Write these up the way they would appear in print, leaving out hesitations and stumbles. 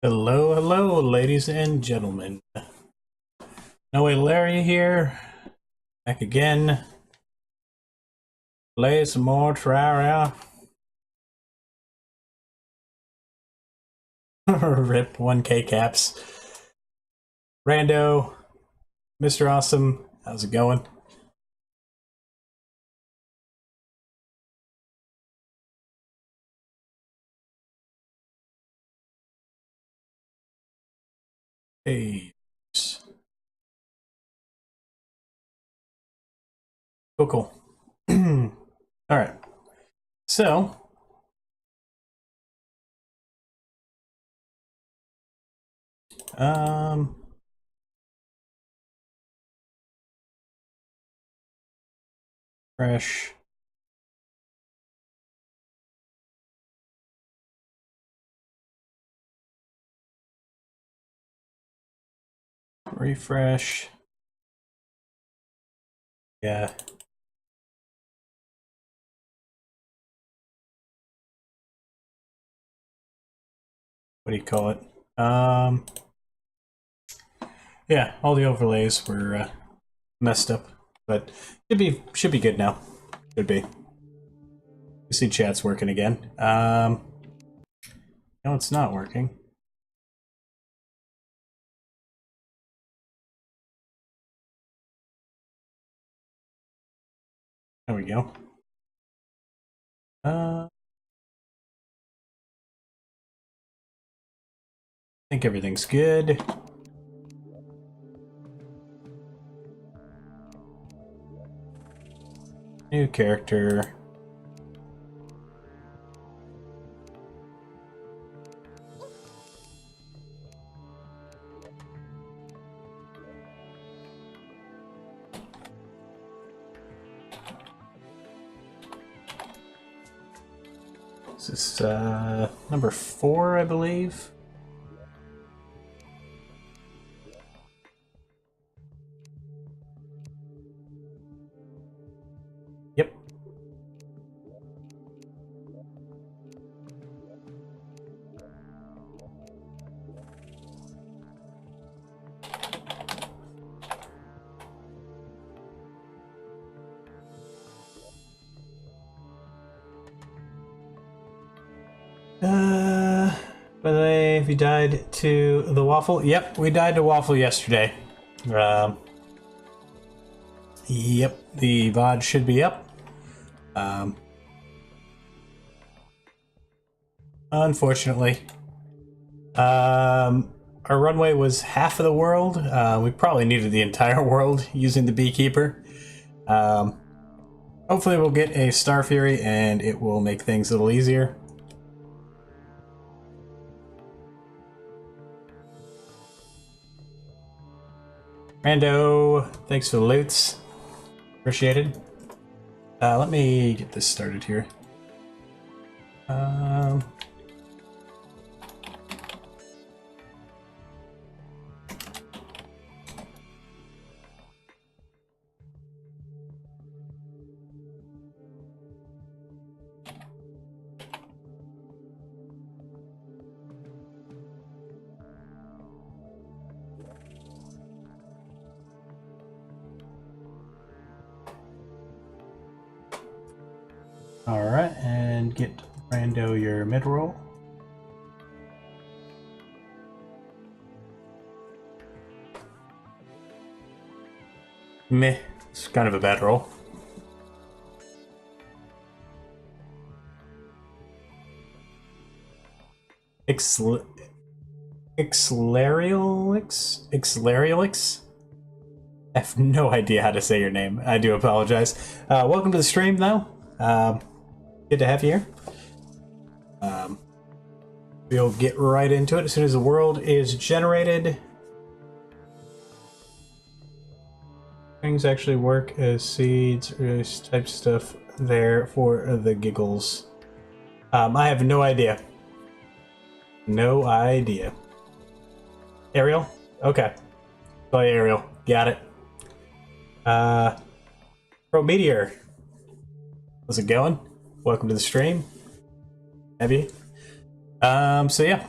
Hello, hello, ladies and gentlemen. No way, Larry here. Back again. Play some more Terraria. Rip 1K caps. Rando, Mr. Awesome, how's it going? Hey. Cool, cool. Alright. So, um, fresh. Refresh. Yeah. What do you call it? Yeah, all the overlays were messed up, but should be good now. Should be. You see chat's working again. No, it's not working. There we go. I think everything's good. New character. This is number 4, I believe. Yep. By the way, if you died to the waffle, yep, we died to waffle yesterday. Yep, the VOD should be up. Unfortunately, our runway was half of the world. We probably needed the entire world using the beekeeper. Hopefully, we'll get a Star Fury and it will make things a little easier. Rando, thanks for the loots. Appreciated. Let me get this started here. Alright, and get Rando your mid-roll. Meh, it's kind of a bad roll. Ixlariolix? I have no idea how to say your name. I do apologize. Welcome to the stream, though. Good to have you here. We'll get right into it as soon as the world is generated. Things actually work as seeds or this type of stuff there for the giggles. I have no idea. No idea. Ariel? Okay. Play Ariel. Got it. Pro Meteor. How's it going? Welcome to the stream. Have you? So yeah.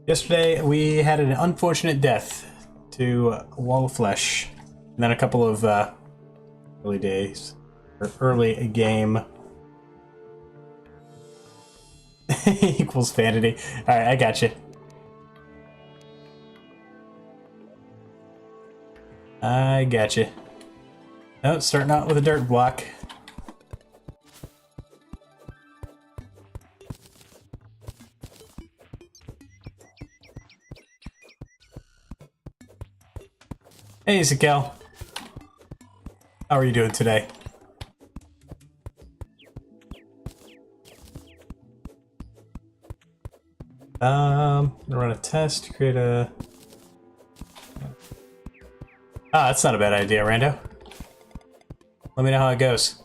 Yesterday we had an unfortunate death to a wall of flesh, and then a couple of early days or early game equals vanity. All right, I got you. I got you. Oh, starting out with a dirt block. Hey, Zakel. How are you doing today? I'm gonna run a test, create a... Ah, that's not a bad idea, Rando. Let me know how it goes.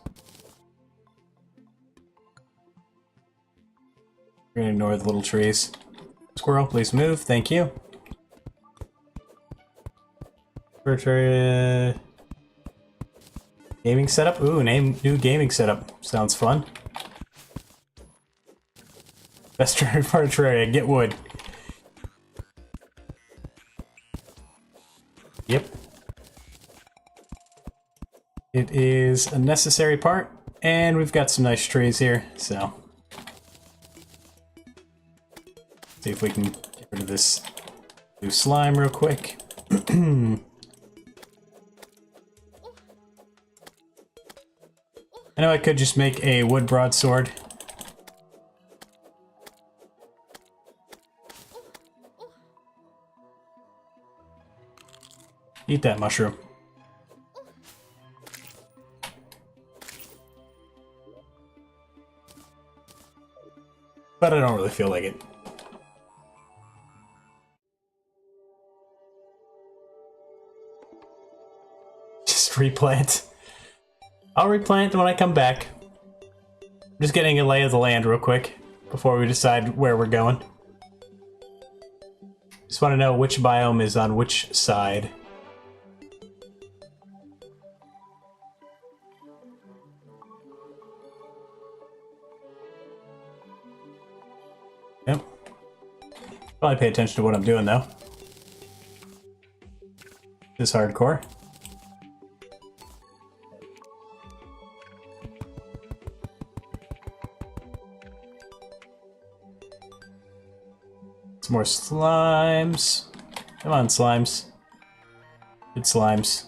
We're gonna ignore the little trees. Squirrel, please move. Thank you. Terraria gaming setup. Ooh, new gaming setup. Sounds fun. Best part of Terraria, get wood. Yep. It is a necessary part, and we've got some nice trees here, so... See if we can get rid of this blue slime real quick. I know I could just make a wood broadsword. Eat that mushroom. But I don't really feel like it. Just replant. I'll replant when I come back. I'm just getting a lay of the land real quick before we decide where we're going. Just want to know which biome is on which side. Yep. Probably pay attention to what I'm doing though. This is hardcore. Some more slimes. Come on, slimes. Good slimes.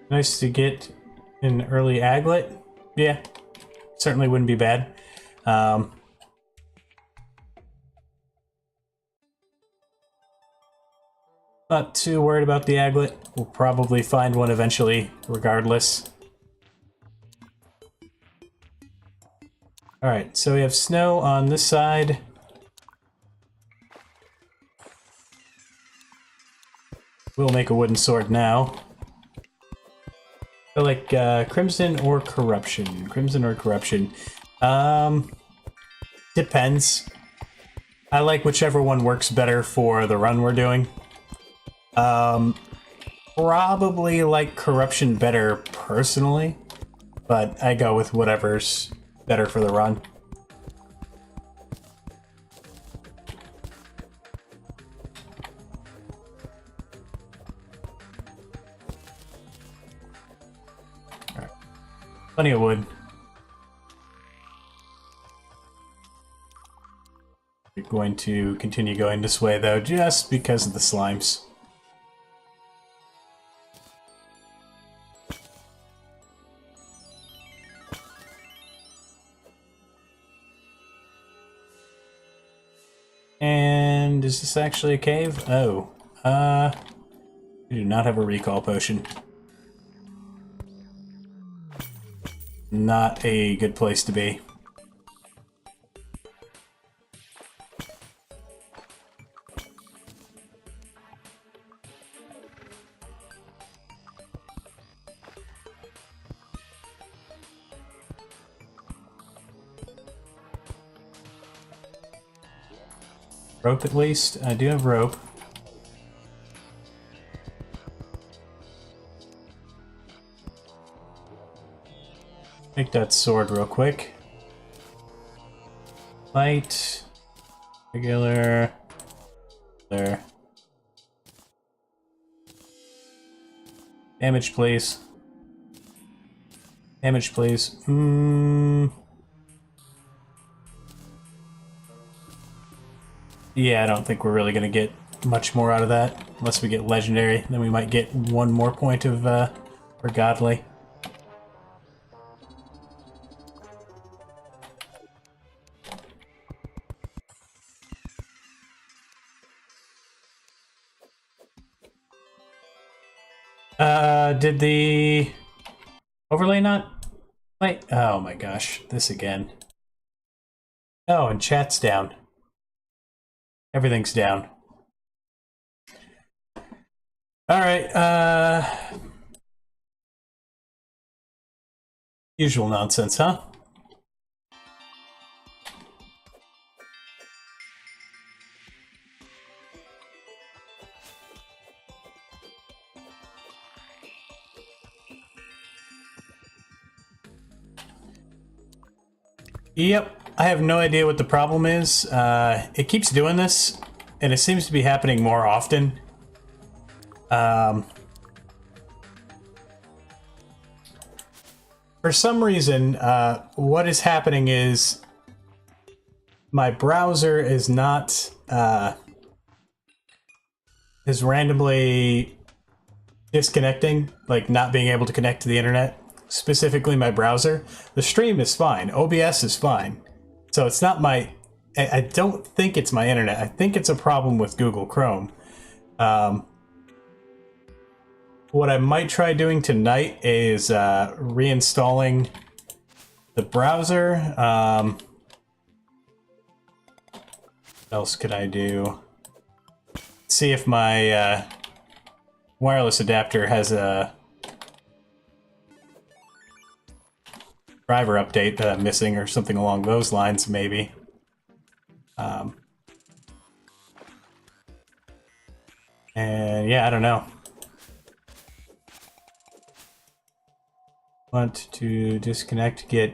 Nice to get an early aglet. Yeah, certainly wouldn't be bad. Not too worried about the aglet. We'll probably find one eventually, regardless. Alright, so we have snow on this side. We'll make a wooden sword now. I like Crimson or Corruption. Crimson or Corruption. Depends. I like whichever one works better for the run we're doing. Probably like Corruption better personally, but I go with whatever's better for the run. Alright. Plenty of wood. We're going to continue going this way though, just because of the slimes. And is this actually a cave? Oh, we do not have a recall potion. Not a good place to be. Rope at least? I do have rope. Make that sword real quick. Light. Regular. There. Damage, please. Damage, please. Yeah, I don't think we're really gonna get much more out of that. Unless we get legendary, then we might get one more point of, for godly. Did the overlay not? Wait, oh my gosh, this again. Oh, and chat's down. Everything's down. Alright, usual nonsense, huh? Yep, I have no idea what the problem is. It keeps doing this, and it seems to be happening more often. For some reason, what is happening is my browser is not, is randomly disconnecting, like not being able to connect to the internet. Specifically my browser. The stream is fine. OBS is fine. So it's not my... I don't think it's my internet. I think it's a problem with Google Chrome. What I might try doing tonight is reinstalling the browser. What else could I do? See if my wireless adapter has a driver update that I'm missing or something along those lines, maybe. And yeah, I don't know. Want to disconnect, get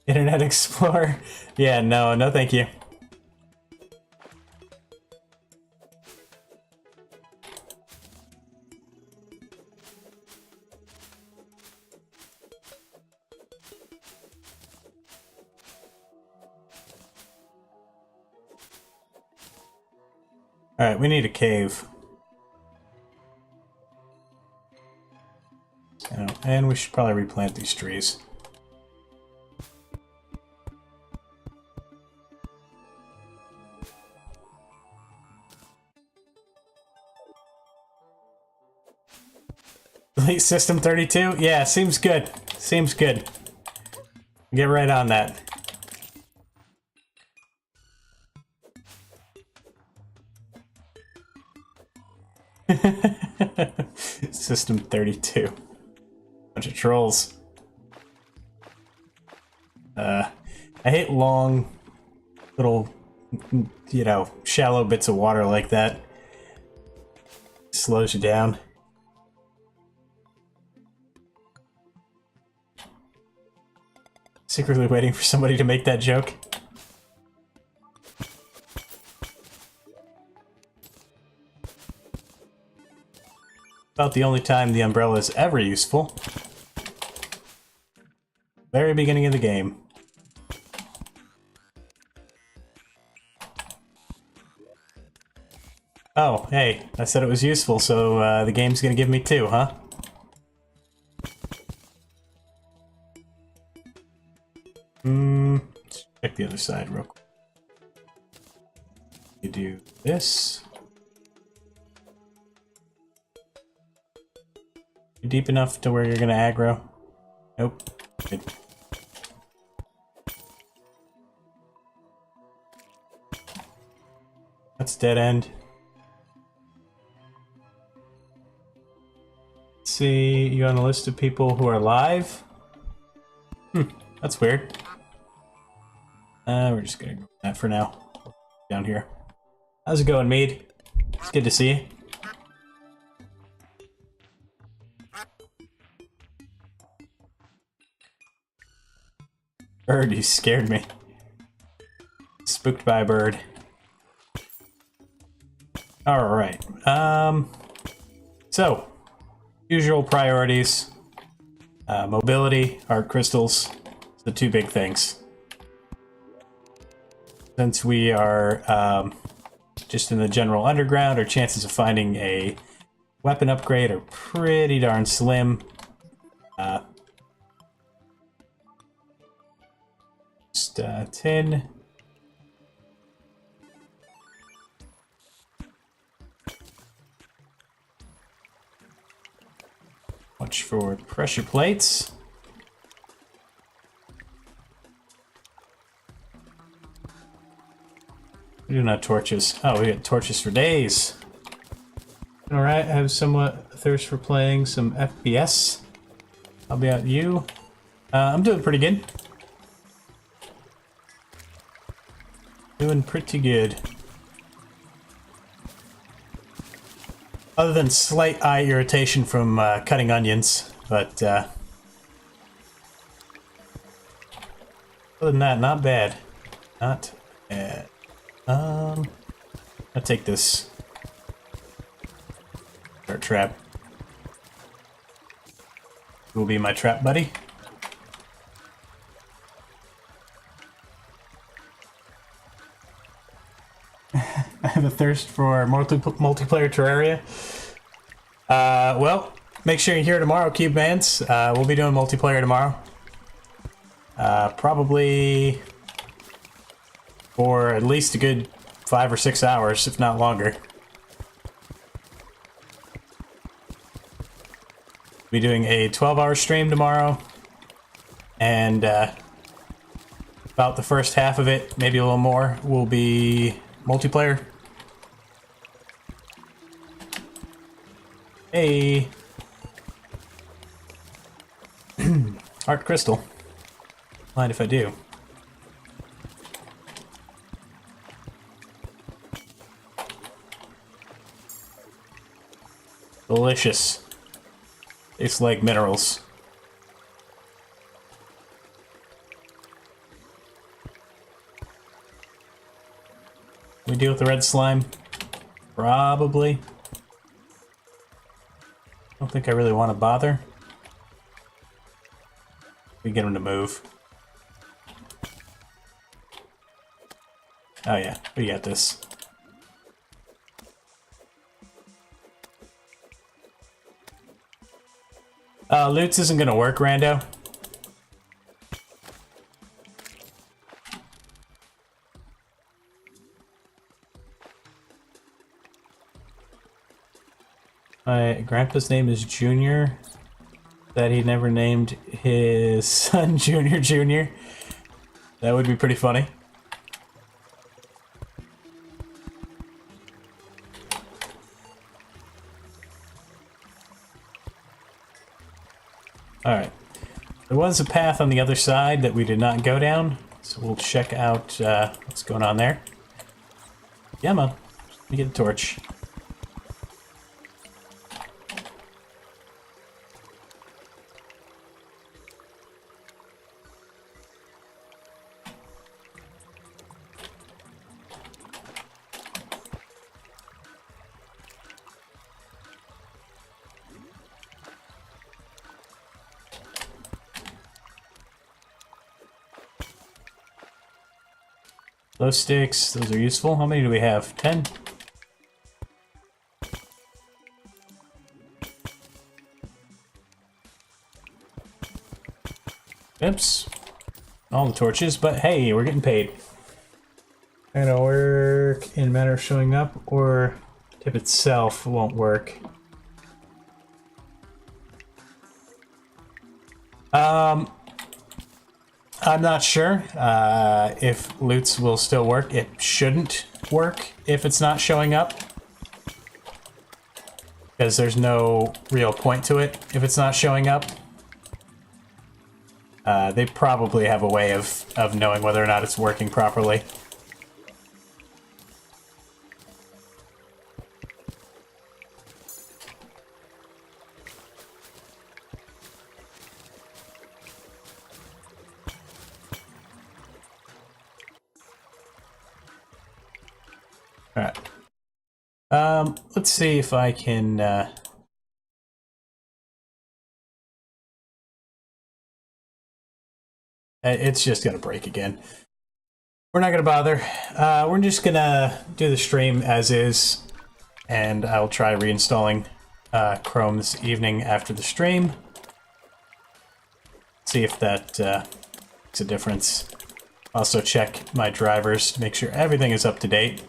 Internet Explorer? Yeah, no thank you. Alright, we need a cave. And we should probably replant these trees. Delete System 32? Yeah, seems good. Seems good. Get right on that. System 32. Bunch of trolls. I hate long, little, you know, shallow bits of water like that. Slows you down. Secretly waiting for somebody to make that joke. About the only time the umbrella is ever useful. Very beginning of the game. Oh, hey, I said it was useful, so the game's gonna give me two, huh? Let's check the other side real quick. You do this. You deep enough to where you're gonna aggro? Nope. Good. That's dead end. Let's see, you on a list of people who are live? That's weird. We're just gonna go with that for now. Down here. How's it going, Mead? It's good to see you. Bird, you scared me. Spooked by a bird. Alright. So, usual priorities. Mobility, art crystals. The two big things. Since we are just in the general underground, our chances of finding a weapon upgrade are pretty darn slim. Just 10. Watch for pressure plates. We do not torches. Oh, we got torches for days. Alright, I have somewhat thirst for playing some FPS. How about you? I'm doing pretty good. Doing pretty good. Other than slight eye irritation from cutting onions, but other than that, not bad. Not bad. I'll take this dart trap. Who will be my trap buddy? I have a thirst for multiplayer Terraria. Well, make sure you're here tomorrow, Cube Bands. We'll be doing multiplayer tomorrow. Probably for at least a good 5 or 6 hours, if not longer. We'll be doing a 12-hour stream tomorrow. And about the first half of it, maybe a little more, will be multiplayer. Hey! Art crystal. Mind if I do? Delicious. Tastes like minerals. We deal with the red slime? Probably. I don't think I really want to bother. We get him to move. Oh yeah, we got this. Loots isn't gonna work, Rando. My grandpa's name is Junior. That he never named his son Junior Junior. That would be pretty funny. Alright. There was a path on the other side that we did not go down, so we'll check out what's going on there. Yeah, man. Let me get a torch. Glow sticks, those are useful. How many do we have? 10? Oops. All the torches, but hey, we're getting paid. Gonna work in a matter of showing up, or tip itself won't work. I'm not sure if loots will still work. It shouldn't work if it's not showing up, because there's no real point to it if it's not showing up. They probably have a way of knowing whether or not it's working properly. Let's see if I can, it's just gonna break again. We're not gonna bother. We're just gonna do the stream as is, and I'll try reinstalling Chrome this evening after the stream. See if that makes a difference. Also check my drivers to make sure everything is up to date.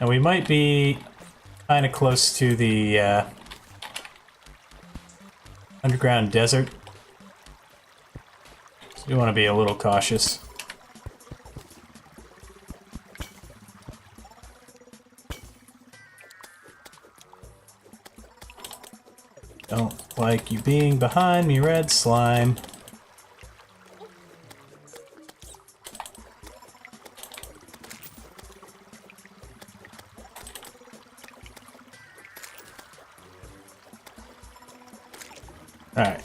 And we might be kind of close to the underground desert. So you want to be a little cautious. Don't like you being behind me, red slime. Alright.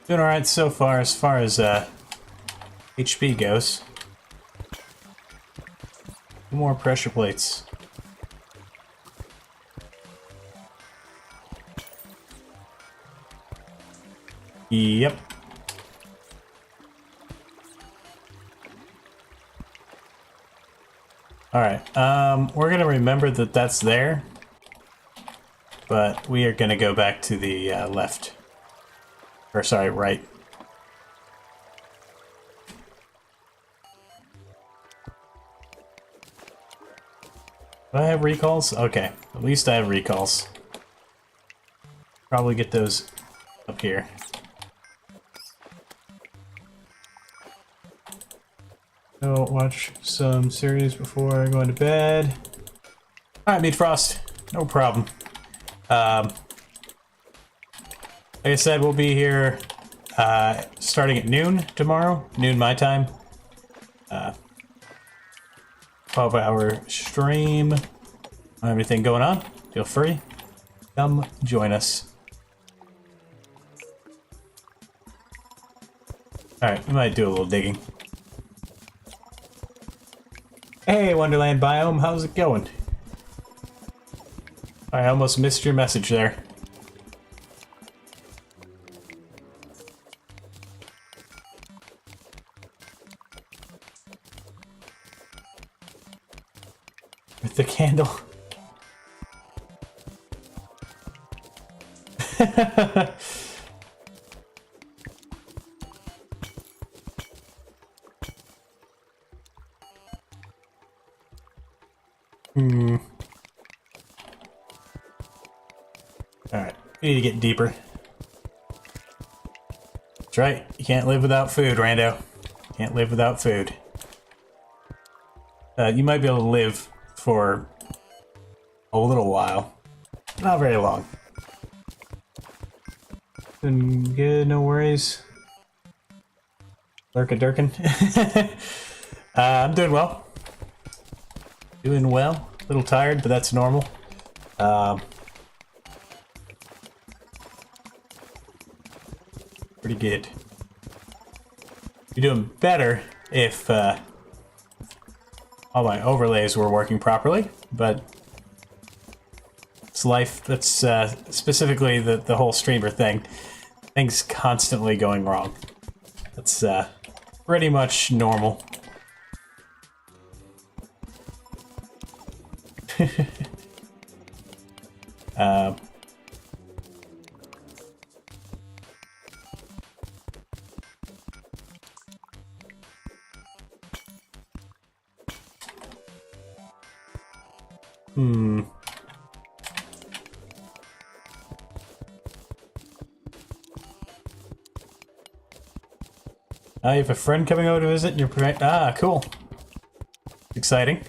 Doing alright so far as HP goes. More pressure plates. Yep. Alright, we're gonna remember that that's there. But we are gonna go back to the left. Or sorry, right. Do I have recalls? Okay, at least I have recalls. Probably get those up here. So watch some series before going to bed. Alright, Meat Frost. No problem. Like I said, we'll be here starting at noon tomorrow. Noon my time. 12-hour stream. Everything going on? Feel free. Come join us. Alright, we might do a little digging. Hey, Wonderland Biome, how's it going? I almost missed your message there. With the candle. Alright, we need to get deeper. That's right, you can't live without food, Rando. Can't live without food. You might be able to live for a little while. Not very long. Doing good, no worries. Lurka-durkin. I'm doing well. Doing well. A little tired, but that's normal. Pretty good. Be doing better if all my overlays were working properly, but it's life. That's specifically the whole streamer thing. Things constantly going wrong. That's pretty much normal. You have a friend coming over to visit and you're ah, cool. Exciting.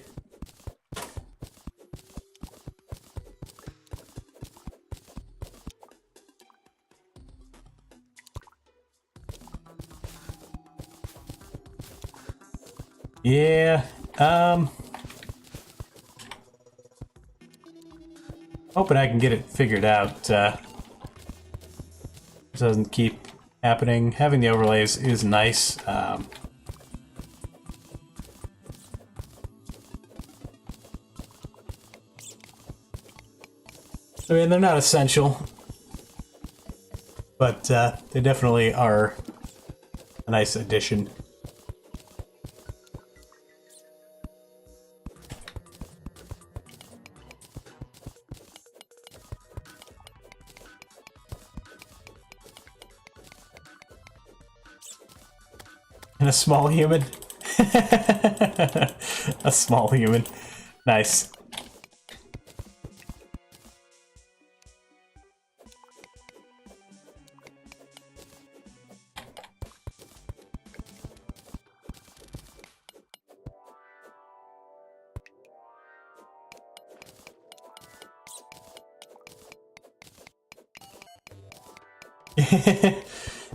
Yeah, hoping I can get it figured out. Doesn't keep happening. Having the overlays is nice. I mean, they're not essential, but they definitely are a nice addition. And a small human. A small human. Nice.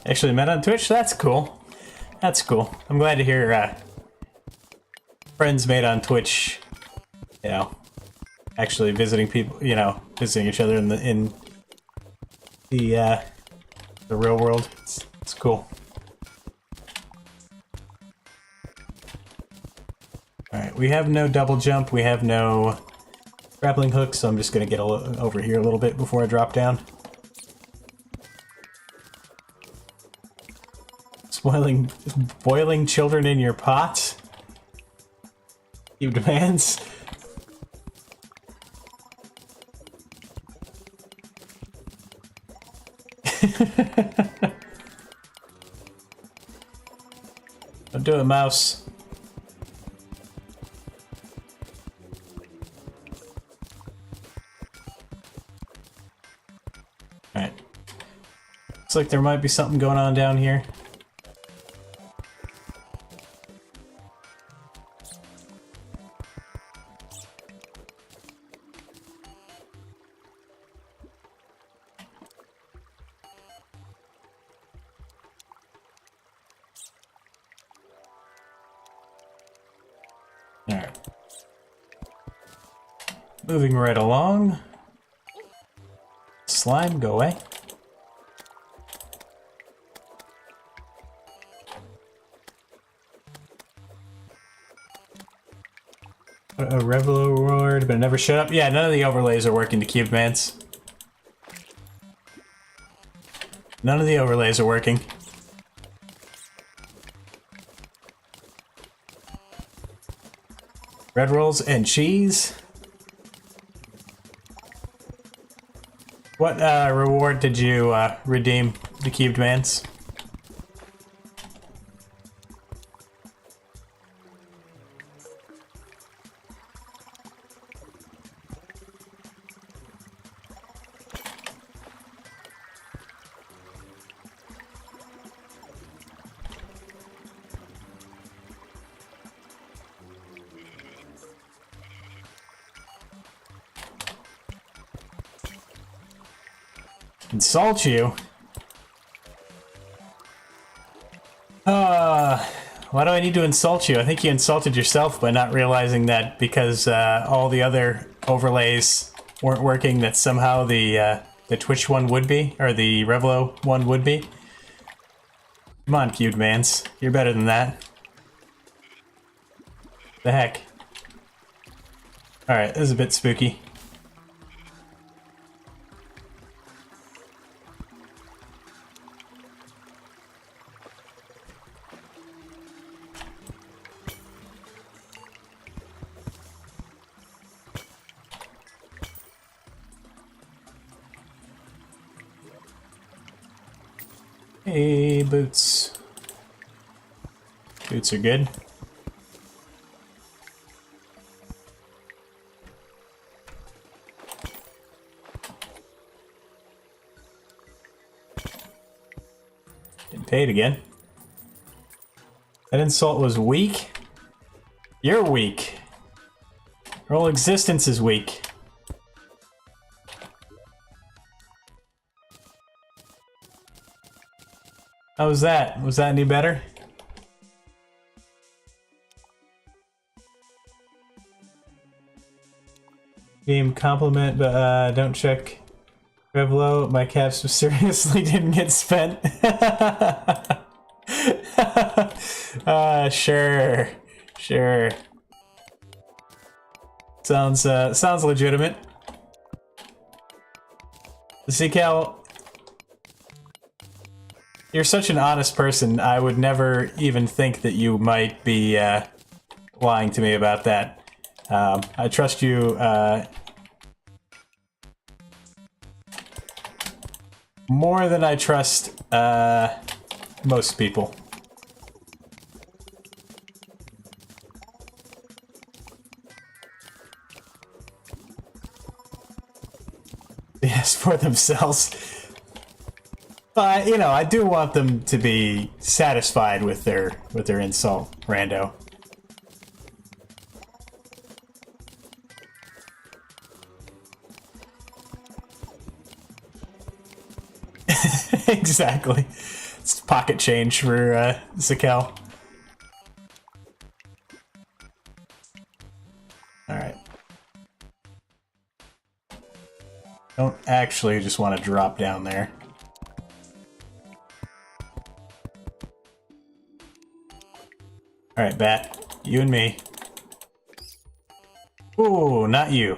Actually met on Twitch? That's cool. That's cool. I'm glad to hear friends made on Twitch, you know, actually visiting people, you know, visiting each other in the real world. It's cool. Alright, we have no double jump, we have no grappling hook, so I'm just gonna get over here a little bit before I drop down. Boiling children in your pot? You demands? Don't do it, mouse. Alright. Looks like there might be something going on down here. Alright. Moving right along. Slime, go away. A Revelo Reward, but it never showed up. Yeah, none of the overlays are working to Cube Mans. None of the overlays are working. Red rolls and cheese. What reward did you redeem the Cubed Mans? Insult you? Why do I need to insult you? I think you insulted yourself by not realizing that because all the other overlays weren't working, that somehow the Twitch one would be, or the Revelo one would be. Come on, Cubed Mans. You're better than that. The heck? Alright, this is a bit spooky. Hey, boots. Boots are good. Getting paid again. That insult was weak? You're weak. Your whole existence is weak. How was that? Was that any better? Game compliment, but don't check Revlo. My caps seriously didn't get spent. Sure. Sure. Sounds legitimate. See, Cal, you're such an honest person, I would never even think that you might be lying to me about that. I trust you more than I trust most people. Yes, for themselves. But you know, I do want them to be satisfied with their insult, rando. Exactly. It's pocket change for Zakel. Alright. Don't actually just want to drop down there. Alright, Bat. You and me. Ooh, not you.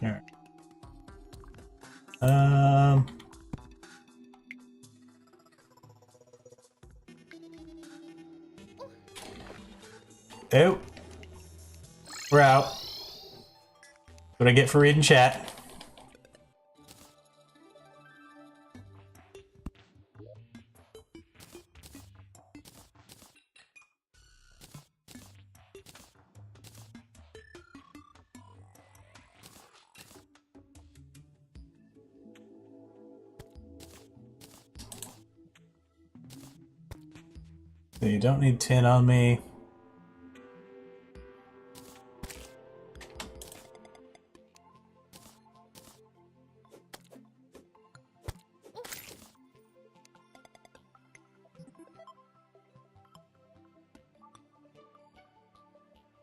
Alright. Oh. We're out. What I get for reading chat. So you don't need tin on me.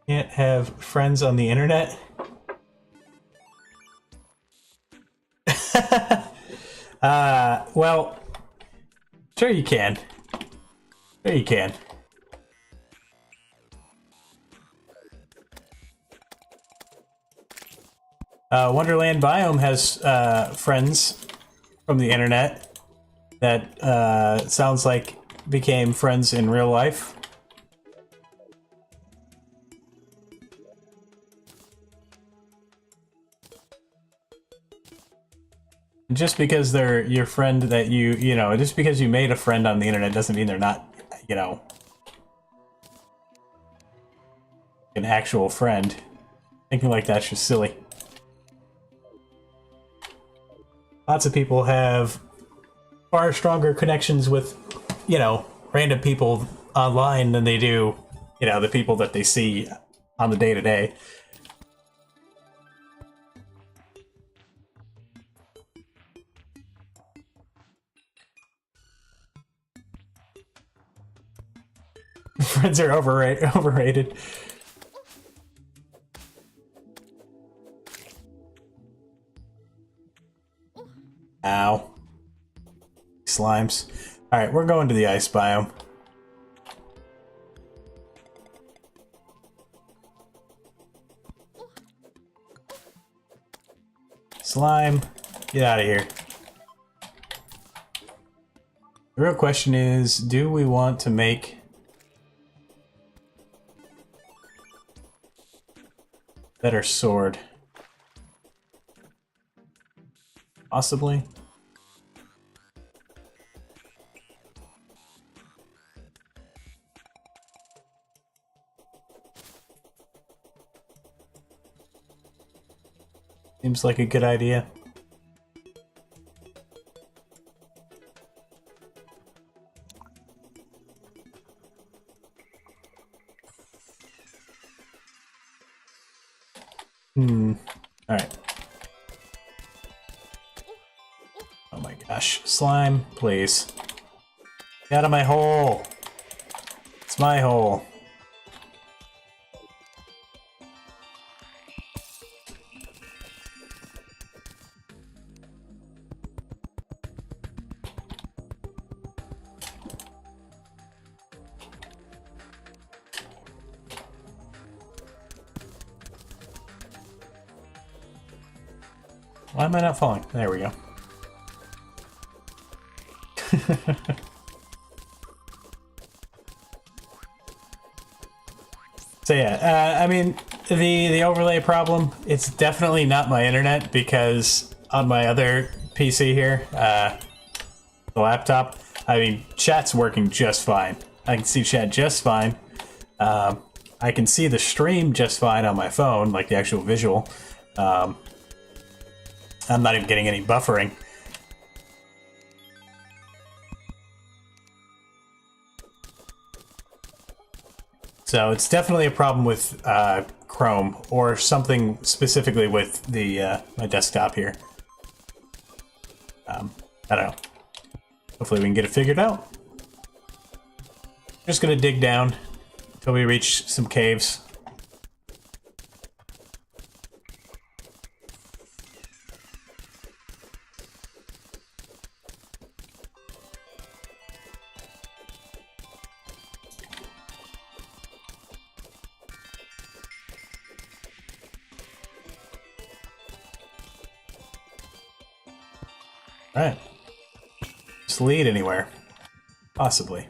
Can't have friends on the internet? Well, sure you can. Sure you can. Wonderland Biome has friends from the internet that sounds like became friends in real life. Just because they're your friend that you know, just because you made a friend on the internet doesn't mean they're not, you know, an actual friend. Thinking like that's just silly. Lots of people have far stronger connections with, you know, random people online than they do, you know, the people that they see on the day-to-day. Friends are overrated. Ow. Slimes. Alright, we're going to the ice biome. Slime, get out of here. The real question is, do we want to make better sword? Possibly. Seems like a good idea. Alright. Oh my gosh. gosh. Slime, please. Get out of my hole. It's my hole. Why am I not falling? There we go. So yeah, I mean, the overlay problem, it's definitely not my internet, because on my other PC here, the laptop, I mean, chat's working just fine. I can see chat just fine. I can see the stream just fine on my phone, like the actual visual. I'm not even getting any buffering. So it's definitely a problem with Chrome, or something specifically with the my desktop here. I don't know. Hopefully we can get it figured out. Just gonna dig down until we reach some caves. Alright. Just lead anywhere. Possibly.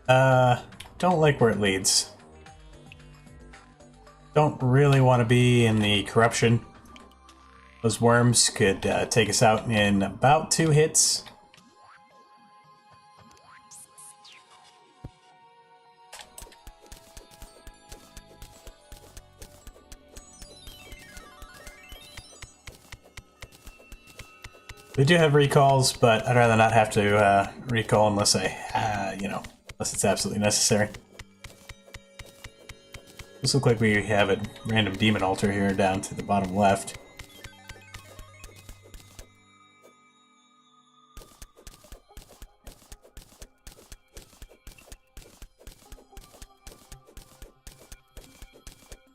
Don't like where it leads. Don't really want to be in the corruption. Those worms could take us out in about 2 hits. We do have recalls, but I'd rather not have to recall unless unless it's absolutely necessary. This looks like we have a random demon altar here down to the bottom left.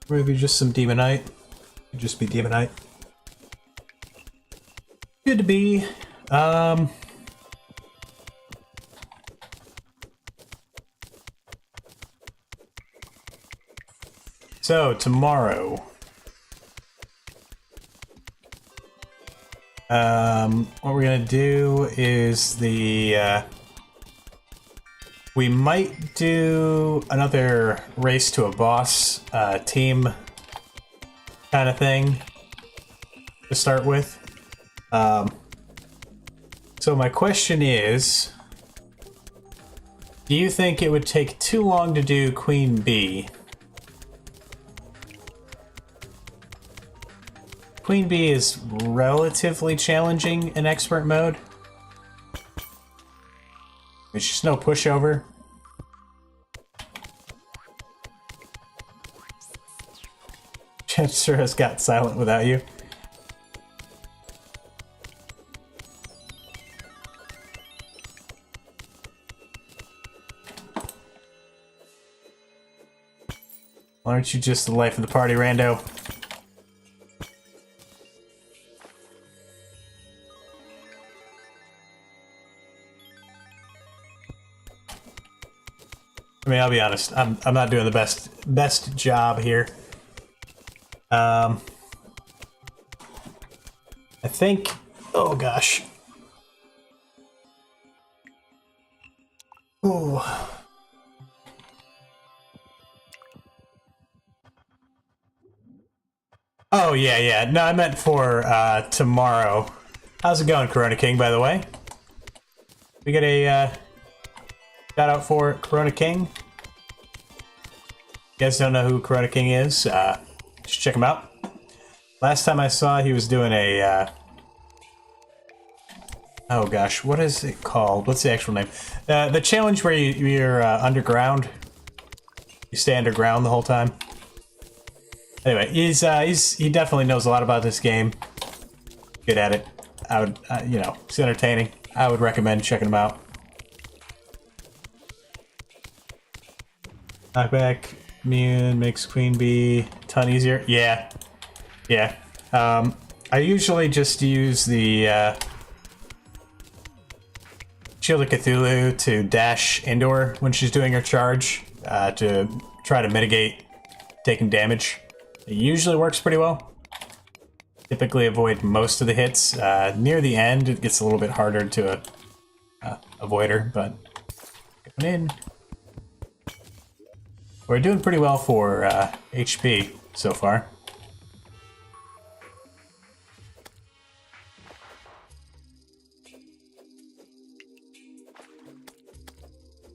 Maybe just some demonite. Could just be demonite. Good to be. So tomorrow, what we're gonna do is we might do another race to a boss team kind of thing to start with. So my question is, do you think it would take too long to do Queen Bee? Queen Bee is relatively challenging in expert mode. There's just no pushover. Chat sure has got silent without you. Why aren't you just the life of the party, rando? I mean, I'll be honest. I'm not doing the best job here. I think. Oh gosh. Ooh. Oh yeah. No, I meant for tomorrow. How's it going, Corona King? By the way, we get a shout out for Corona King. You guys don't know who Corona King is? Just check him out. Last time I saw, he was doing a oh gosh, what is it called? What's the actual name? The challenge where you're underground. You stay underground the whole time. Anyway, he definitely knows a lot about this game. Good at it. I would, you know, it's entertaining. I would recommend checking him out. Knockback, immune, makes queen bee a ton easier. Yeah, yeah. I usually just use the Shield of Cthulhu to dash indoor when she's doing her charge to try to mitigate taking damage. It usually works pretty well. Typically avoid most of the hits. Near the end, it gets a little bit harder to avoid her, but coming in. We're doing pretty well for HP so far.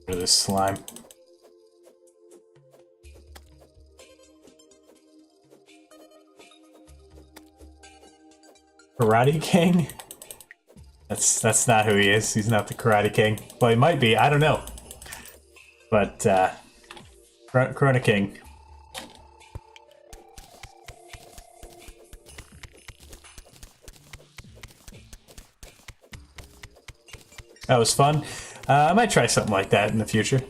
Rid of this slime. Karate King? That's not who he is. He's not the Karate King. Well, he might be. I don't know. But Corona King. That was fun. I might try something like that in the future.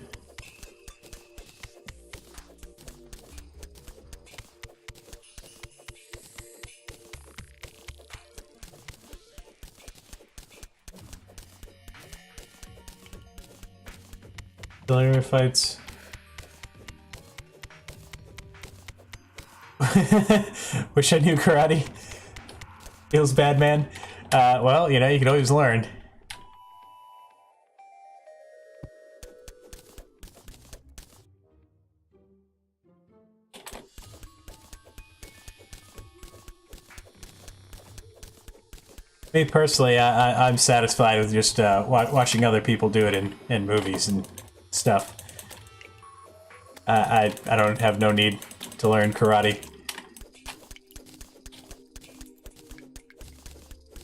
Terraria fights. Wish I knew karate. Feels bad, man. Well, you know, you can always learn. Me personally, I'm satisfied with just watching other people do it in movies and stuff. I don't have no need to learn karate.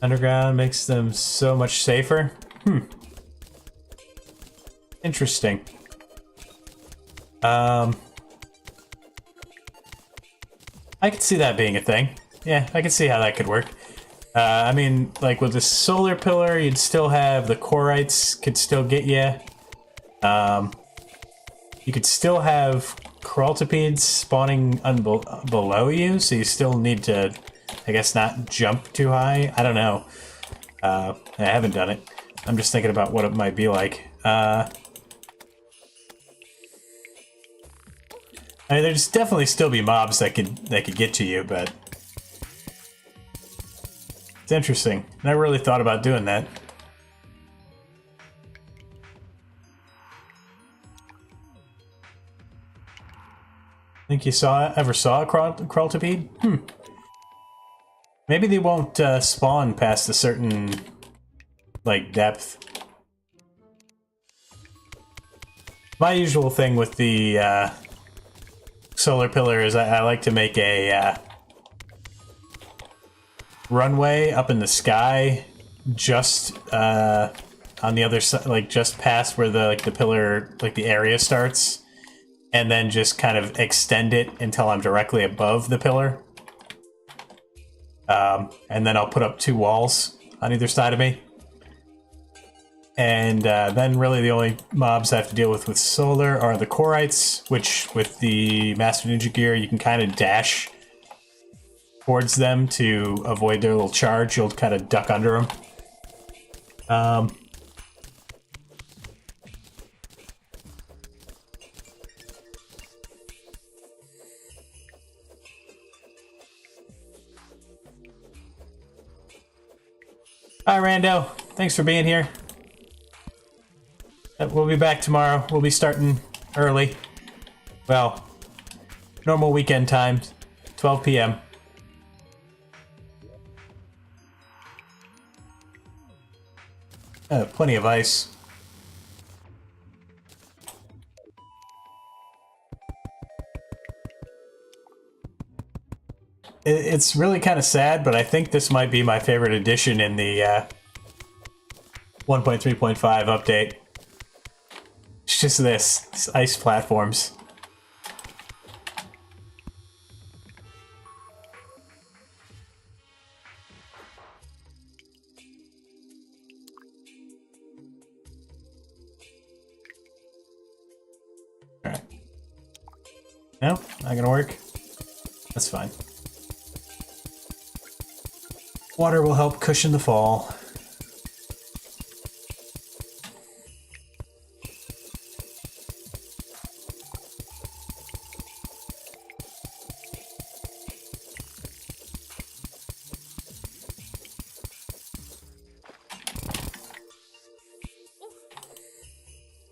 Underground makes them so much safer. Interesting. I could see that being a thing. Yeah, I could see how that could work. I mean, like with the solar pillar, you'd still have the Corites could still get you. You could still have Crawltipedes spawning below you, so you still need to, I guess, not jump too high. I don't know. I haven't done it. I'm just thinking about what it might be like. I mean, there's definitely still be mobs that could get to you, but it's interesting. Never really thought about doing that. Think you ever saw a Crawltipede? Maybe they won't spawn past a certain, like, depth. My usual thing with the solar pillar is I like to make a runway up in the sky, just on the other side, like just past where the pillar, like the area starts, and then just kind of extend it until I'm directly above the pillar. And then I'll put up 2 walls on either side of me. And then really the only mobs I have to deal with solar are the Corites, which with the Master Ninja gear you can kind of dash towards them to avoid their little charge. You'll kind of duck under them. Hi, Rando. Thanks for being here. We'll be back tomorrow. We'll be starting early. Well, normal weekend time, 12 p.m. Plenty of ice. It's really kind of sad, but I think this might be my favorite addition in the 1.3.5 update. It's just this ice platforms. No, not gonna work. That's fine. Water will help cushion the fall.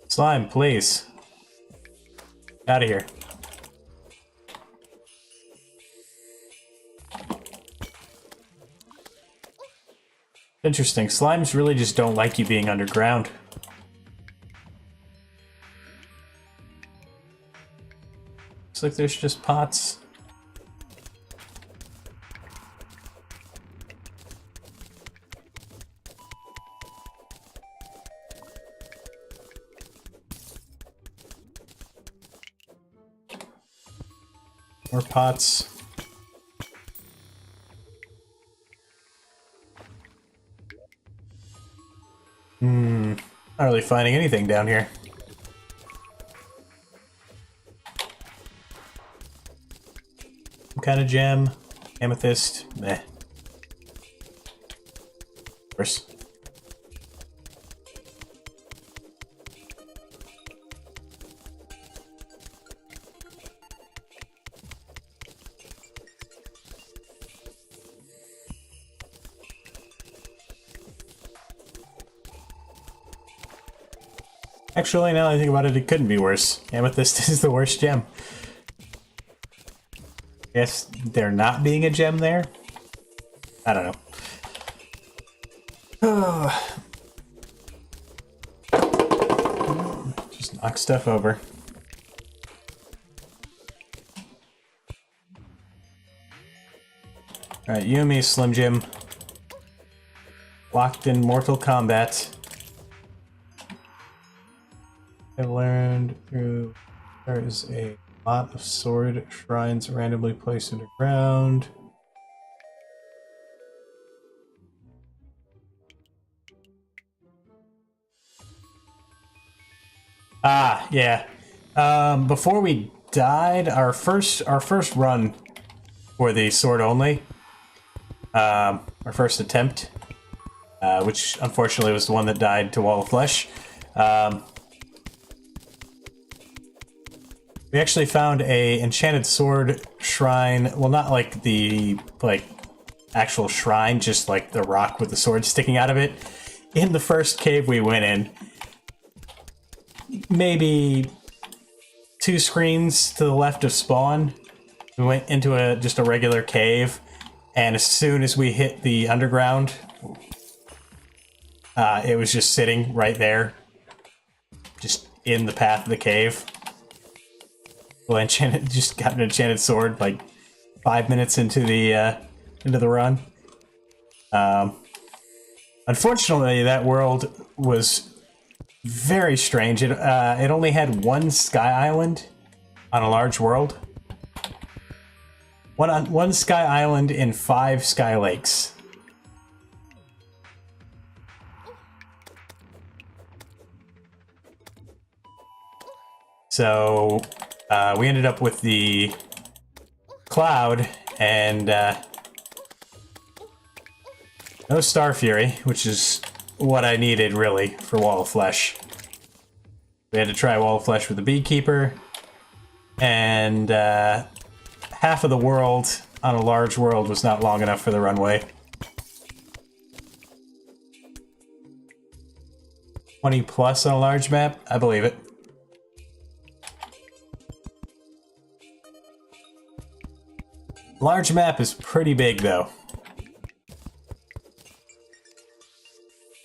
Slime, please. Out of here. Interesting. Slimes really just don't like you being underground. Looks like there's just pots. More pots. Not really finding anything down here. Some kind of gem. Amethyst. Meh. Of course. Actually, now that I think about it, it couldn't be worse. Amethyst is the worst gem. Guess there not being a gem there? I don't know. Just knock stuff over. Alright, you and me, Slim Jim. Locked in Mortal Kombat. I've learned through there is a lot of sword shrines randomly placed underground. Ah, yeah. Before we died, our first run for the sword only, our first attempt, which unfortunately was the one that died to Wall of Flesh. We actually found a enchanted sword shrine. Well, not like the actual shrine, just like the rock with the sword sticking out of it. In the first cave we went in, maybe 2 screens to the left of spawn, we went into just a regular cave, and as soon as we hit the underground, it was just sitting right there, just in the path of the cave. Well, just got an enchanted sword like 5 minutes into the run. Unfortunately, that world was very strange. It only had 1 sky island on a large world. One sky island in 5 sky lakes. So we ended up with the cloud and no Star Fury, which is what I needed really for Wall of Flesh. We had to try Wall of Flesh with the Beekeeper, and half of the world on a large world was not long enough for the runway. 20 plus on a large map? I believe it. Large map is pretty big, though.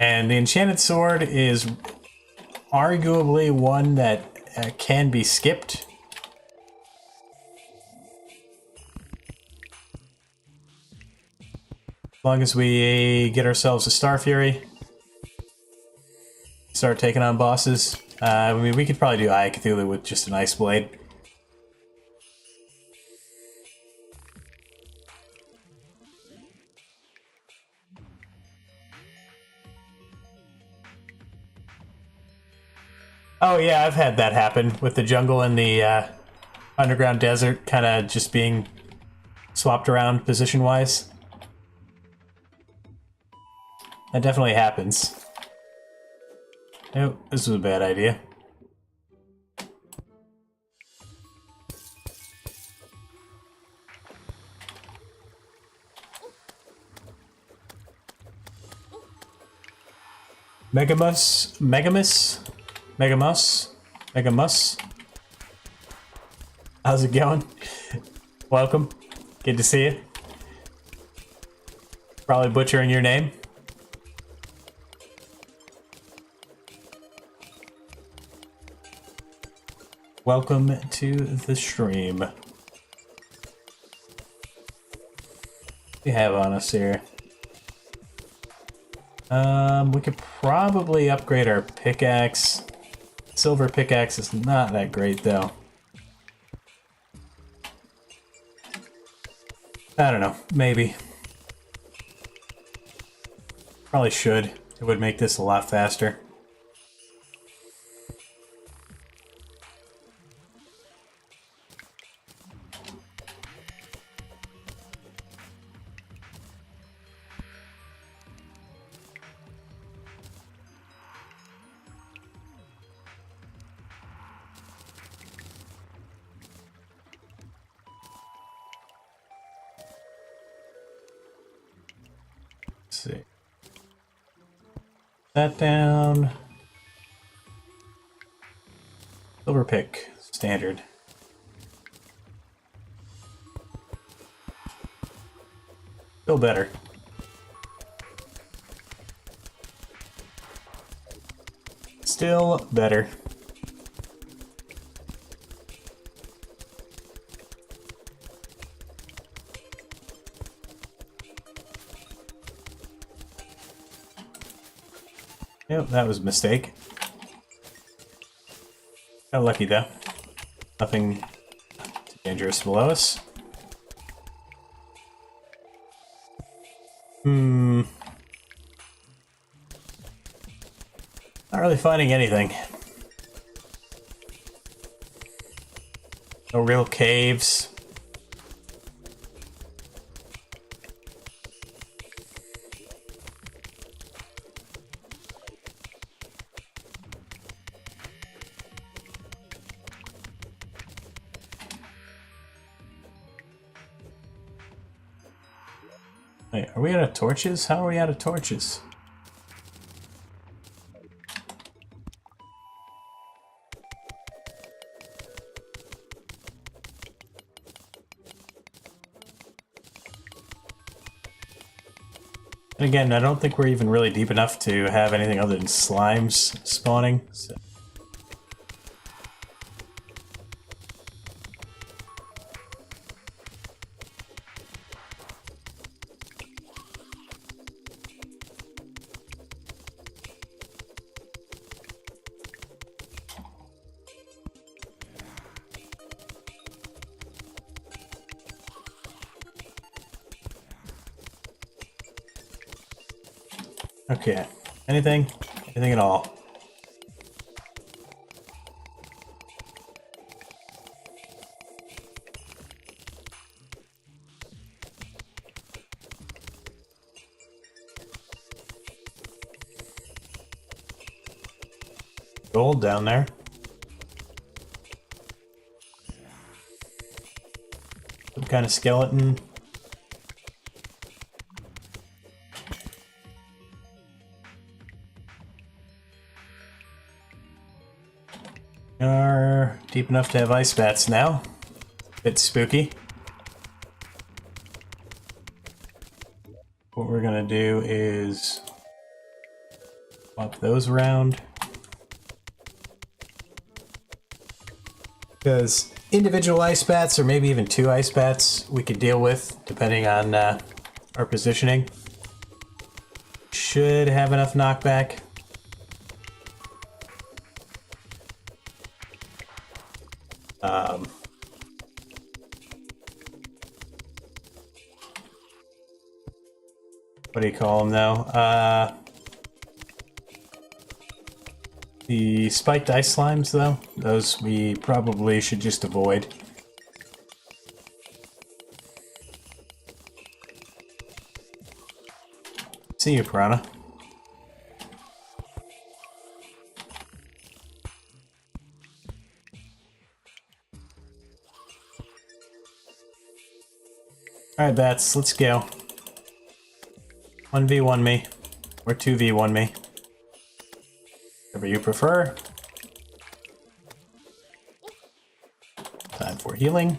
And the enchanted sword is arguably one that can be skipped. As long as we get ourselves a Star Fury. Start taking on bosses. I mean, we could probably do Eye of Cthulhu with just an Ice Blade. Oh yeah, I've had that happen with the jungle and the underground desert kind of just being swapped around position-wise. That definitely happens. Nope, this was a bad idea. Megamus. How's it going? Welcome. Good to see you. Probably butchering your name. Welcome to the stream. What do we have on us here? We could probably upgrade our pickaxe. Silver pickaxe is not that great, though. I don't know, maybe. Probably should. It would make this a lot faster. See. That down. Silver pick, standard. Still better. Still better. Yep, that was a mistake. Got lucky though. Nothing too dangerous below us. Not really finding anything. No real caves. Wait, are we out of torches? How are we out of torches? And again, I don't think we're even really deep enough to have anything other than slimes spawning. So. Okay, anything? Anything at all? Gold down there. Some kind of skeleton. Are deep enough to have ice bats now. Bit spooky. What we're gonna do is swap those around. Because individual ice bats, or maybe even two ice bats, we could deal with, depending on our positioning. Should have enough knockback. What do you call them though? The spiked ice slimes though, those we probably should just avoid. See you, Piranha. Alright, bats, let's go. 1v1 me. Or 2v1 me. Whatever you prefer. Time for healing.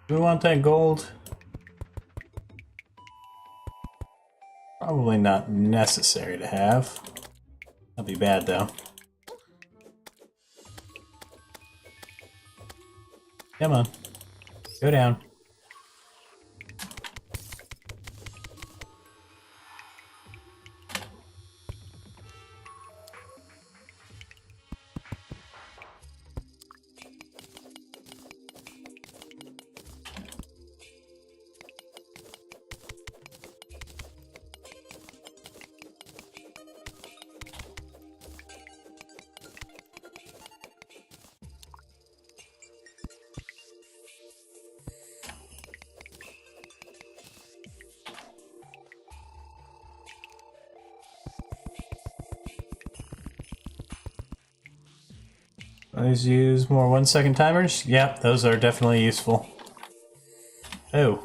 Do we want that gold? Probably not necessary to have. That'd be bad though. Come on. Go down. Always use more 1-second timers? Yep, those are definitely useful. Oh.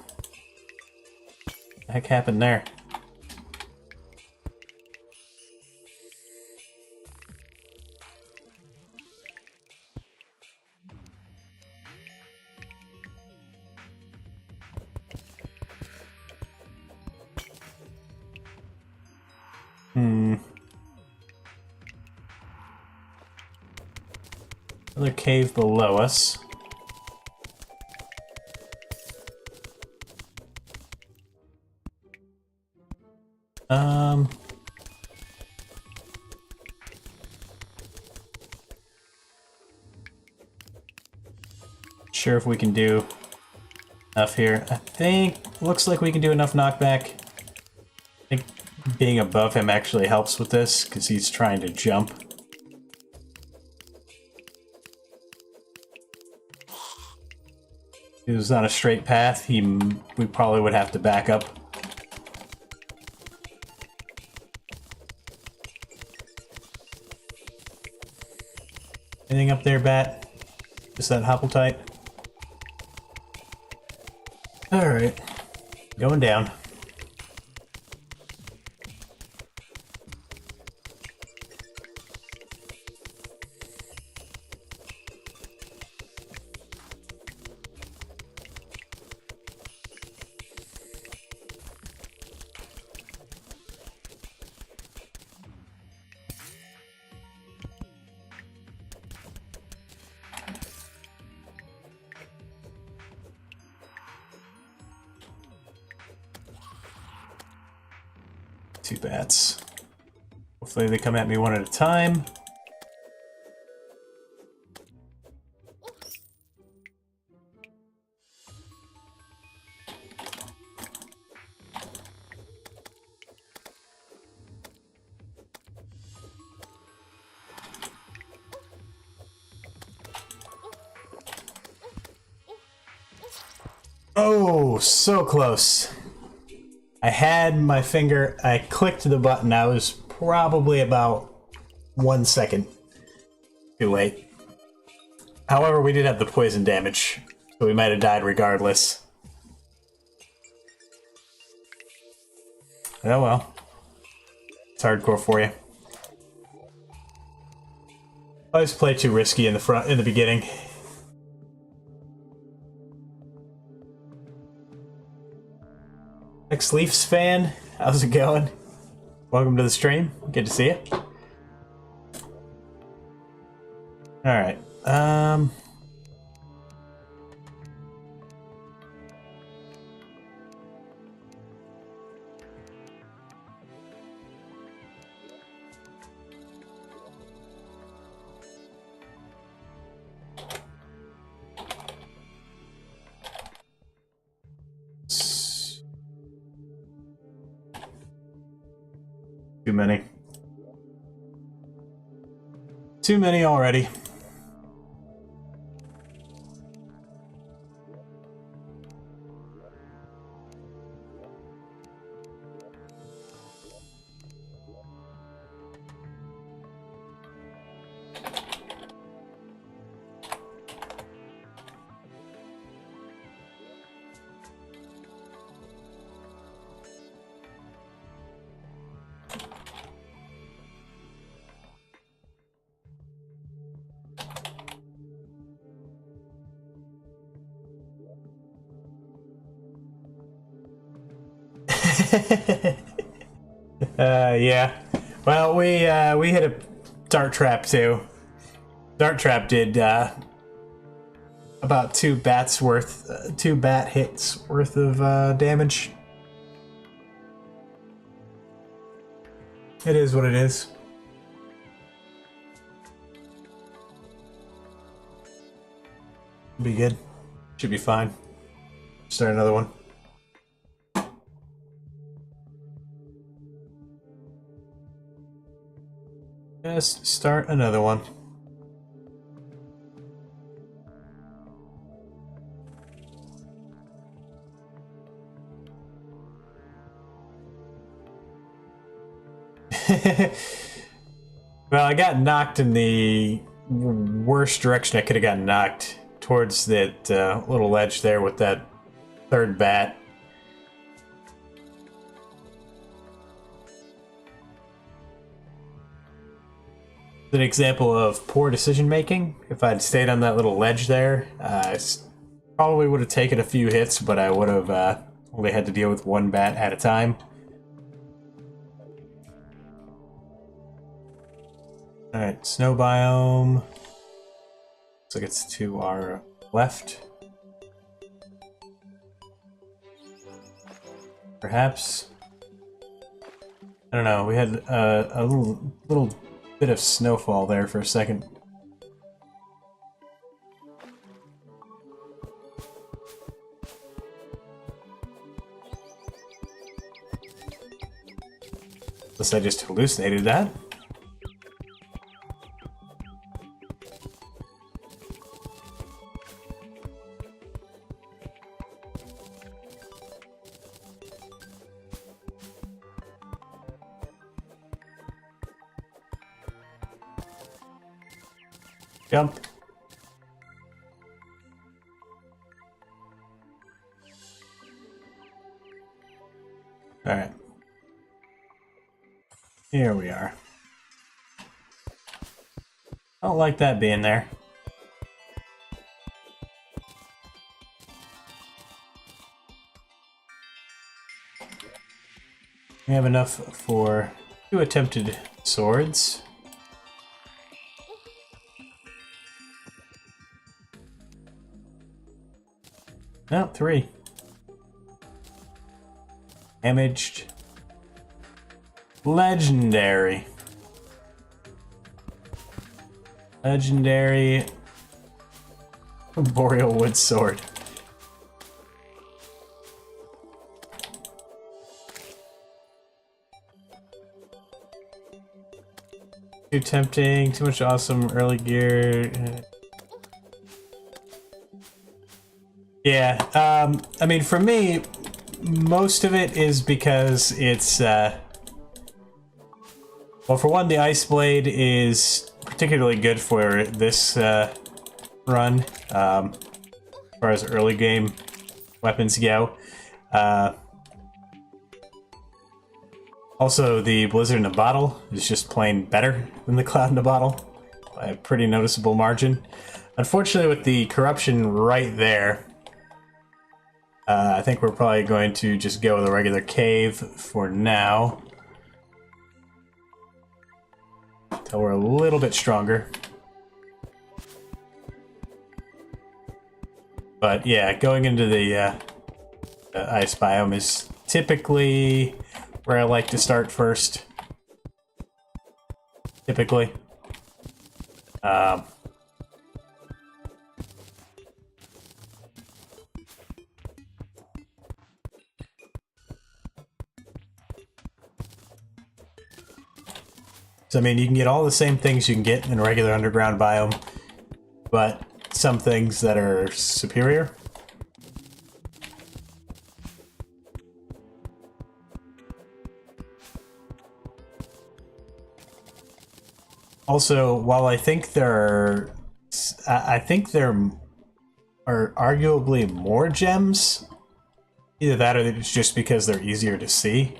What the heck happened there? Another cave below us. Sure if we can do enough here. I think, looks like we can do enough knockback. I think being above him actually helps with this, because he's trying to jump. If he was on a straight path, we probably would have to back up. Anything up there, Bat? Just that Hoplite? Alright. Going down. Two bats. Hopefully they come at me one at a time. Oh, so close. I had my finger, I clicked the button, I was probably about 1 second too late. However, we did have the poison damage, so we might have died regardless. Oh well. It's hardcore for you. I always play too risky in the beginning. Ex-Leafs fan, how's it going? Welcome to the stream. Good to see you. Alright, too many. Too many already. Yeah. Well, we hit a dart trap too. Dart trap did about two bat hits worth of damage. It is what it is. Be good. Should be fine. Start another one. Just start another one. Well, I got knocked in the worst direction I could have gotten knocked, towards that little ledge there with that third bat. An example of poor decision making. If I'd stayed on that little ledge there, I probably would have taken a few hits, but I would have only had to deal with one bat at a time. Alright, snow biome. Looks like it's to our left. Perhaps. I don't know, we had a little bit of snowfall there for a second. Unless I just hallucinated that. Jump. Alright. Here we are. I don't like that being there. We have enough for 2 attempted swords. No, 3. Damaged. Legendary. Legendary Boreal Wood Sword. Too tempting, too much awesome early gear. Yeah, I mean, for me, most of it is because it's, well, for one, the Ice Blade is particularly good for this run, as far as early game weapons go. Also, the Blizzard in a Bottle is just plain better than the Cloud in a Bottle by a pretty noticeable margin. Unfortunately, with the corruption right there, I think we're probably going to just go with a regular cave for now. Until we're a little bit stronger. But yeah, going into the ice biome is typically where I like to start first. Typically. So, I mean, you can get all the same things you can get in a regular underground biome, but some things that are superior. Also, while I think there are arguably more gems. Either that or it's just because they're easier to see.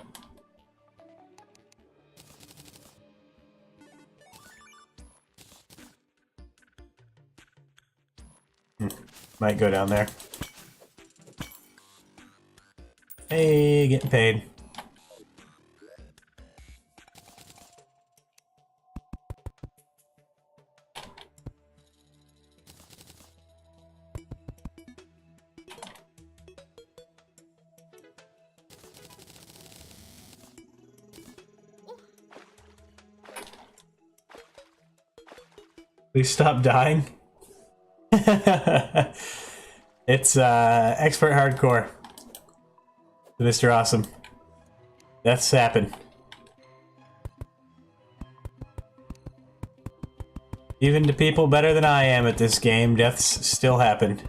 Might go down there. Hey, getting paid. Please stop dying. It's expert hardcore. Mr. Awesome. Deaths happen. Even to people better than I am at this game, deaths still happen.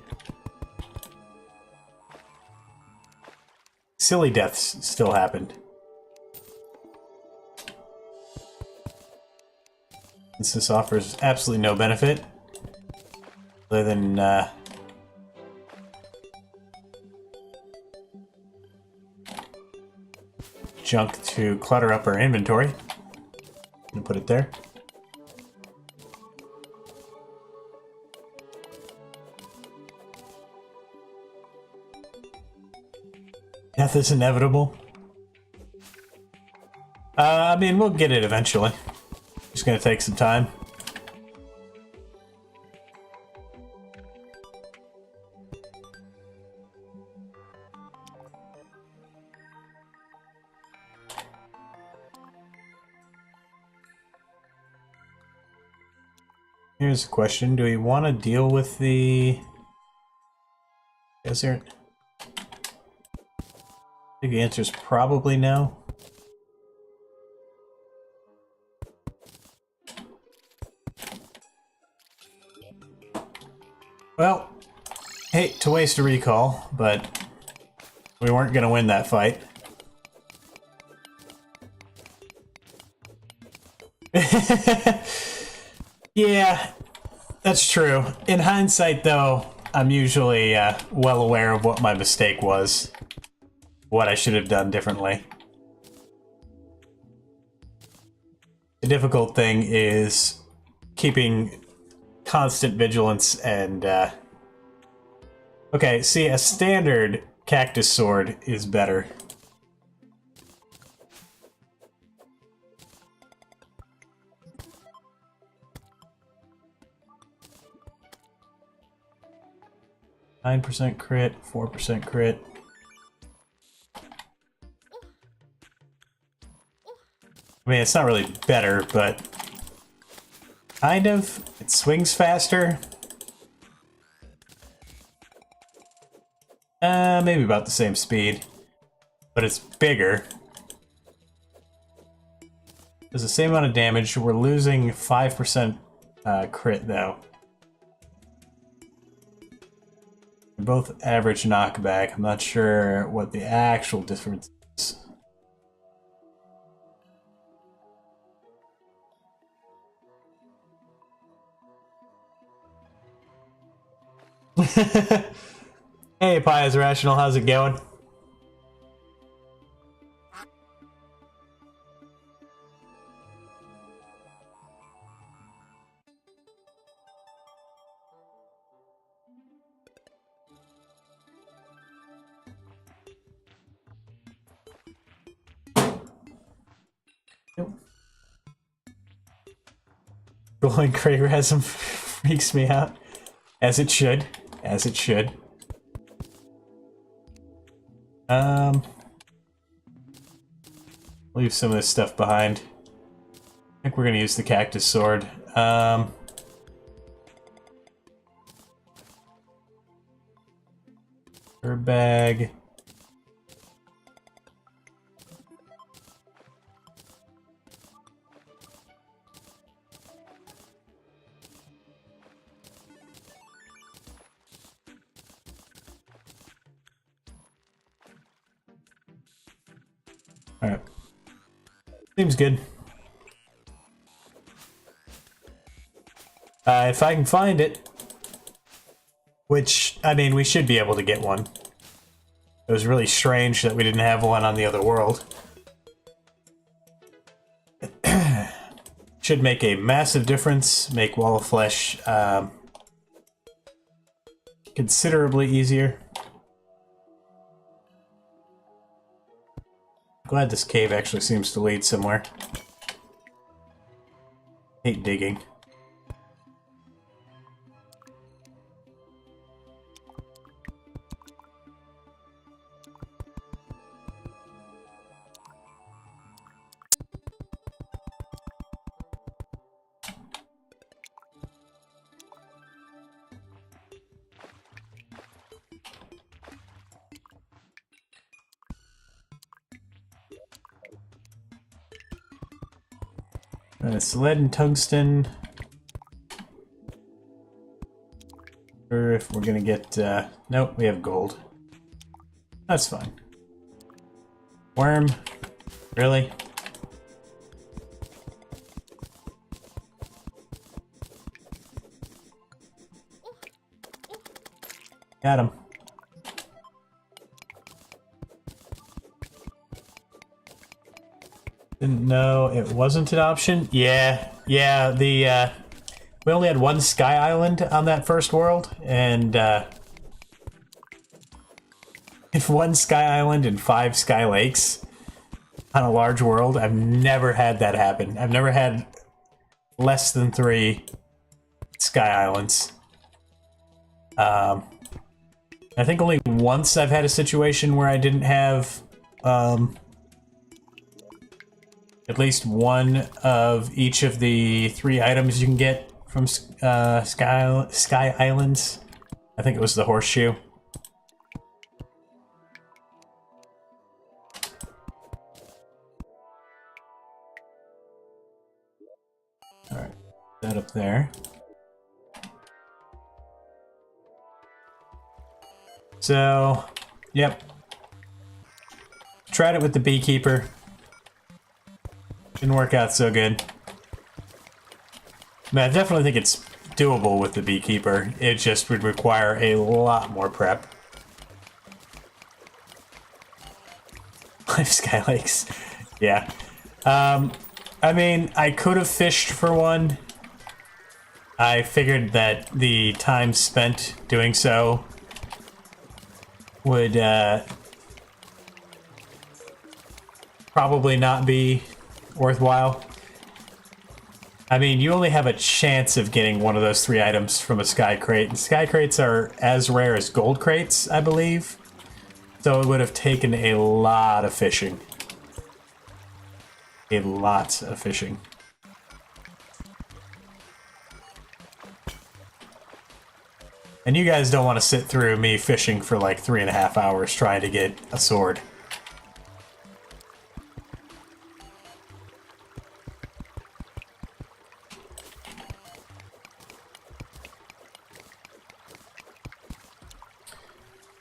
Silly deaths still happened. Since this offers absolutely no benefit, other than junk to clutter up our inventory. And put it there. Death is inevitable. I mean, we'll get it eventually. Just gonna take some time. Here's a question. Do we want to deal with the desert? I think the answer is probably no. Well, hate to waste a recall, but we weren't going to win that fight. Yeah, that's true. In hindsight, though, I'm usually well aware of what my mistake was. What I should have done differently. The difficult thing is keeping constant vigilance and, okay, see, a standard cactus sword is better. %, crit, 4% crit. I mean, it's not really better, but kind of. It swings faster. Maybe about the same speed, but it's bigger. Does the same amount of damage. We're losing 5% crit, though. They're both average knockback. I'm not sure what the actual difference is. Hey, Pious Rational, how's it going? Glowing Kragrasm freaks me out. As it should. As it should. Leave some of this stuff behind. I think we're gonna use the cactus sword. Herb bag. Alright. Seems good. If I can find it, which, I mean, we should be able to get one. It was really strange that we didn't have one on the other world. Should make a massive difference, make Wall of Flesh considerably easier. Glad this cave actually seems to lead somewhere. Hate digging. It's lead and tungsten. Or if we're gonna get, nope, we have gold. That's fine. Worm? Really? Got him. Didn't know it wasn't an option. Yeah, the, we only had one sky island on that first world, and, if one sky island and 5 sky lakes on a large world, I've never had that happen. I've never had less than 3 sky islands. I think only once I've had a situation where I didn't have, at least one of each of the 3 items you can get from Sky Islands. I think it was the horseshoe. Alright, that up there. So, yep. Tried it with the beekeeper. Didn't work out so good. I mean, I definitely think it's doable with the beekeeper. It just would require a lot more prep. 5 Sky Lakes. Yeah. I mean, I could have fished for one. I figured that the time spent doing so would probably not be worthwhile. I mean, you only have a chance of getting one of those 3 items from a sky crate. And sky crates are as rare as gold crates, I believe. So it would have taken a lot of fishing. A lot of fishing. And you guys don't want to sit through me fishing for like 3.5 hours trying to get a sword.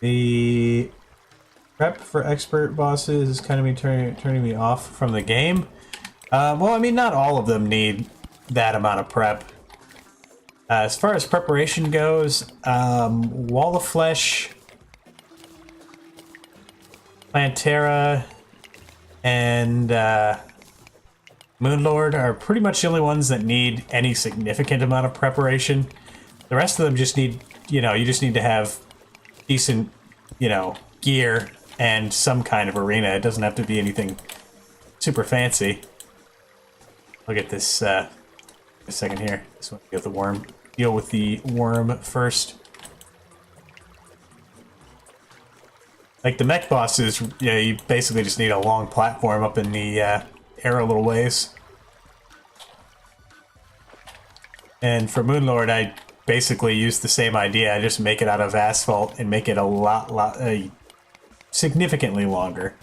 The prep for expert bosses is kind of turning me off from the game. Well, I mean, not all of them need that amount of prep. As far as preparation goes, Wall of Flesh, Terraria, and Moonlord are pretty much the only ones that need any significant amount of preparation. The rest of them just need, you just need to have decent, gear and some kind of arena. It doesn't have to be anything super fancy. Look at this, a second here. Just want to get the worm. Deal with the worm first. Like the mech bosses, you basically just need a long platform up in the air a little ways. And for Moonlord, I basically use the same idea. I just make it out of asphalt and make it a significantly longer.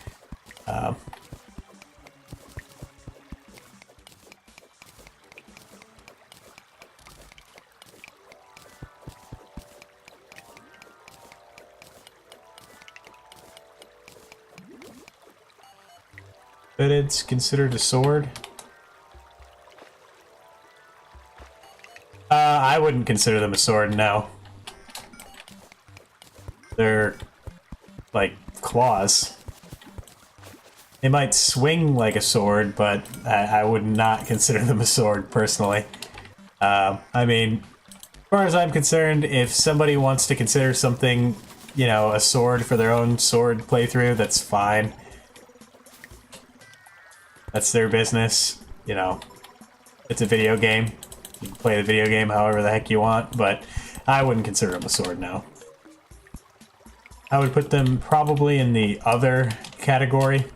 fitteds considered a sword? I wouldn't consider them a sword, no. They're like claws. They might swing like a sword, but I would not consider them a sword, personally. I mean, as far as I'm concerned, if somebody wants to consider something, you know, a sword for their own sword playthrough, that's fine. That's their business, you know. It's a video game. You can play the video game however the heck you want, but I wouldn't consider them a sword, no. I would put them probably in the other category.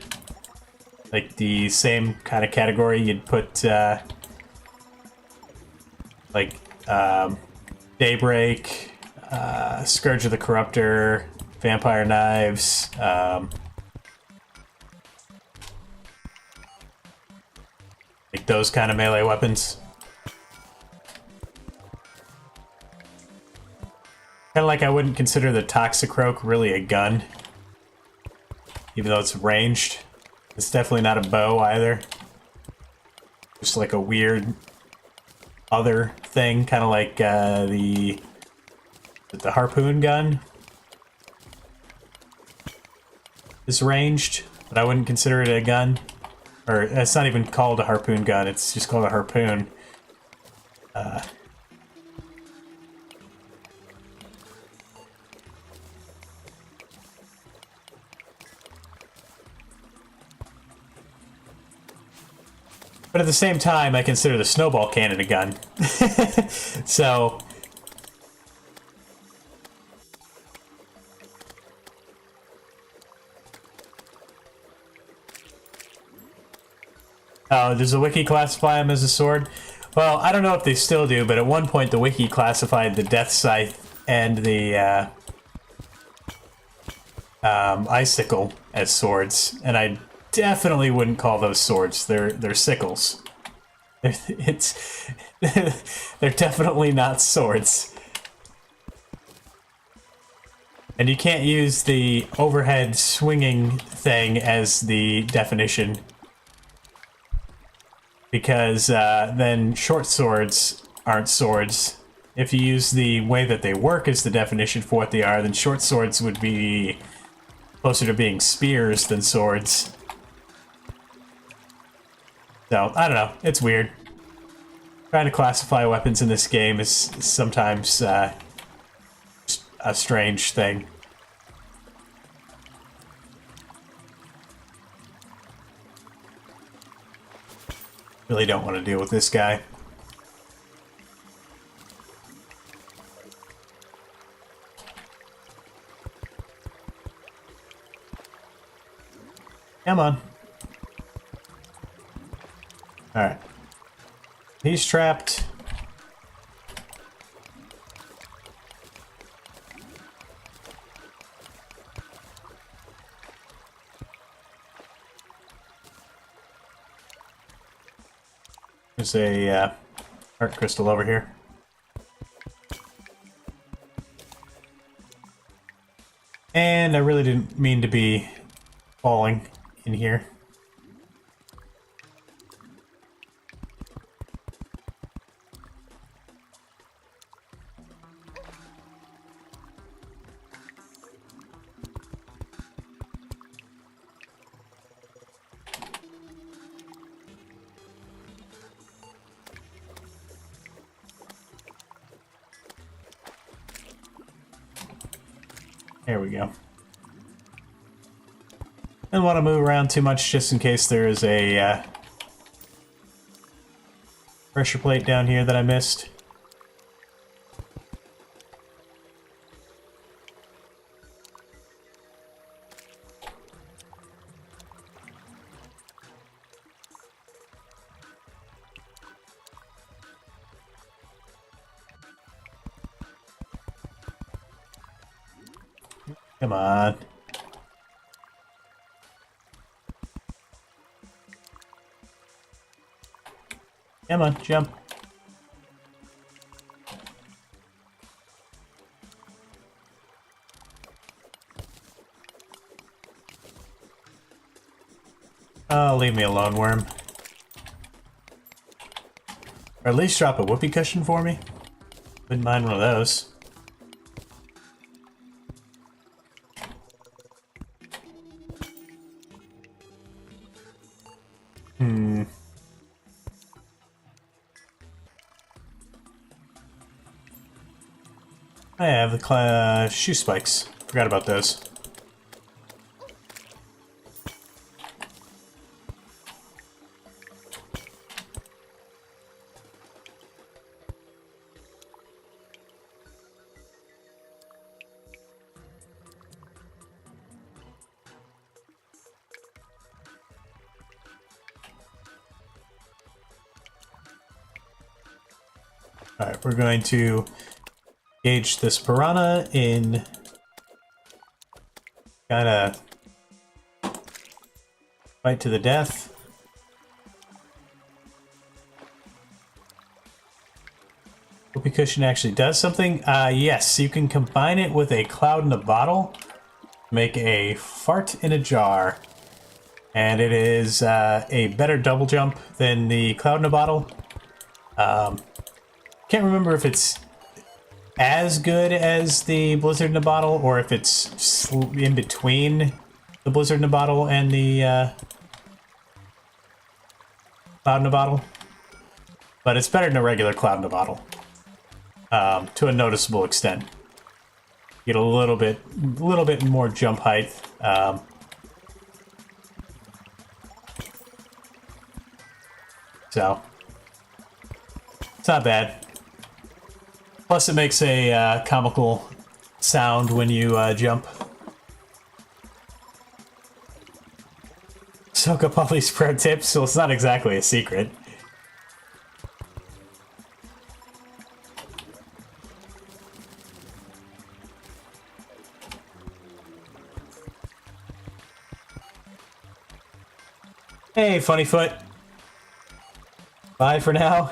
Like the same kind of category you'd put, Daybreak, Scourge of the Corruptor, Vampire Knives, like those kind of melee weapons. Kind of like I wouldn't consider the Toxicroak really a gun, even though it's ranged. It's definitely not a bow either. Just like a weird other thing, kind of like the harpoon gun is ranged, but I wouldn't consider it a gun. Or it's not even called a harpoon gun, it's just called a harpoon. But at the same time, I consider the snowball cannon a gun. So... Oh, does the wiki classify them as a sword? Well, I don't know if they still do, but at one point the wiki classified the Death Scythe and the Icicle as swords, and I definitely wouldn't call those swords. They're sickles. They're definitely not swords. And you can't use the overhead swinging thing as the definition, because then short swords aren't swords. If you use the way that they work as the definition for what they are, then short swords would be closer to being spears than swords. So, I don't know. It's weird. Trying to classify weapons in this game is sometimes a strange thing. Really don't want to deal with this guy. Come on. Alright. He's trapped. There's a heart crystal over here. And I really didn't mean to be falling in here. There we go. I don't want to move around too much just in case there is a pressure plate down here that I missed. Come on. Come on, jump. I'll leave me alone, worm. Or at least drop a whoopee cushion for me. Wouldn't mind one of those. I have the shoe spikes. Forgot about those. Alright, we're going to engage this piranha in kinda fight to the death. Whoopee cushion actually does something. Yes, you can combine it with a cloud in a bottle, make a fart in a jar, and it is a better double jump than the cloud in a bottle. Can't remember if it's as good as the blizzard in a bottle, or if it's in between the blizzard in a bottle and the cloud in a bottle. But it's better than a regular cloud in a bottle, to a noticeable extent. Get a little bit more jump height. So it's not bad. Plus, it makes a comical sound when you jump. Soak up all these pro tips, so it's not exactly a secret. Hey, Funny Foot. Bye for now.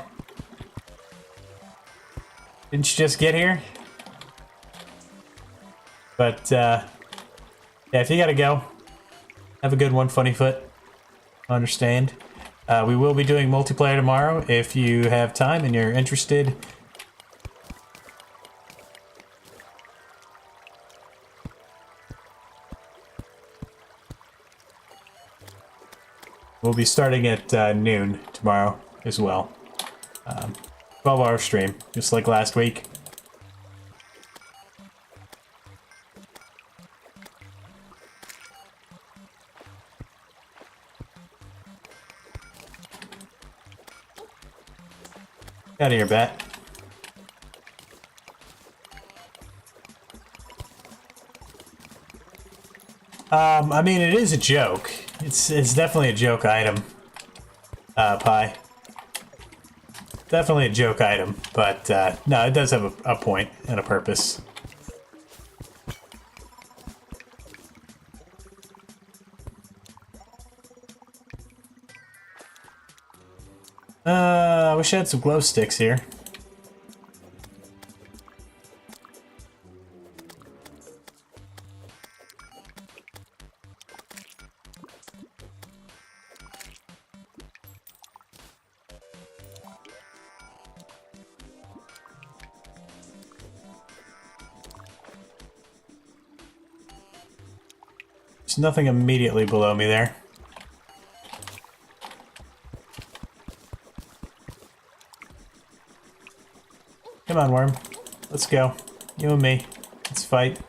Didn't you just get here? But, yeah, if you gotta go, have a good one, Funnyfoot. I understand. We will be doing multiplayer tomorrow if you have time and you're interested. We'll be starting at noon tomorrow as well. 12-hour stream, just like last week. Get out of here, bat. I mean, it is a joke. It's definitely a joke item, Pie. Definitely a joke item, but no, it does have a point and a purpose. I wish I had some glow sticks here. There's nothing immediately below me there. Come on, worm. Let's go. You and me. Let's fight.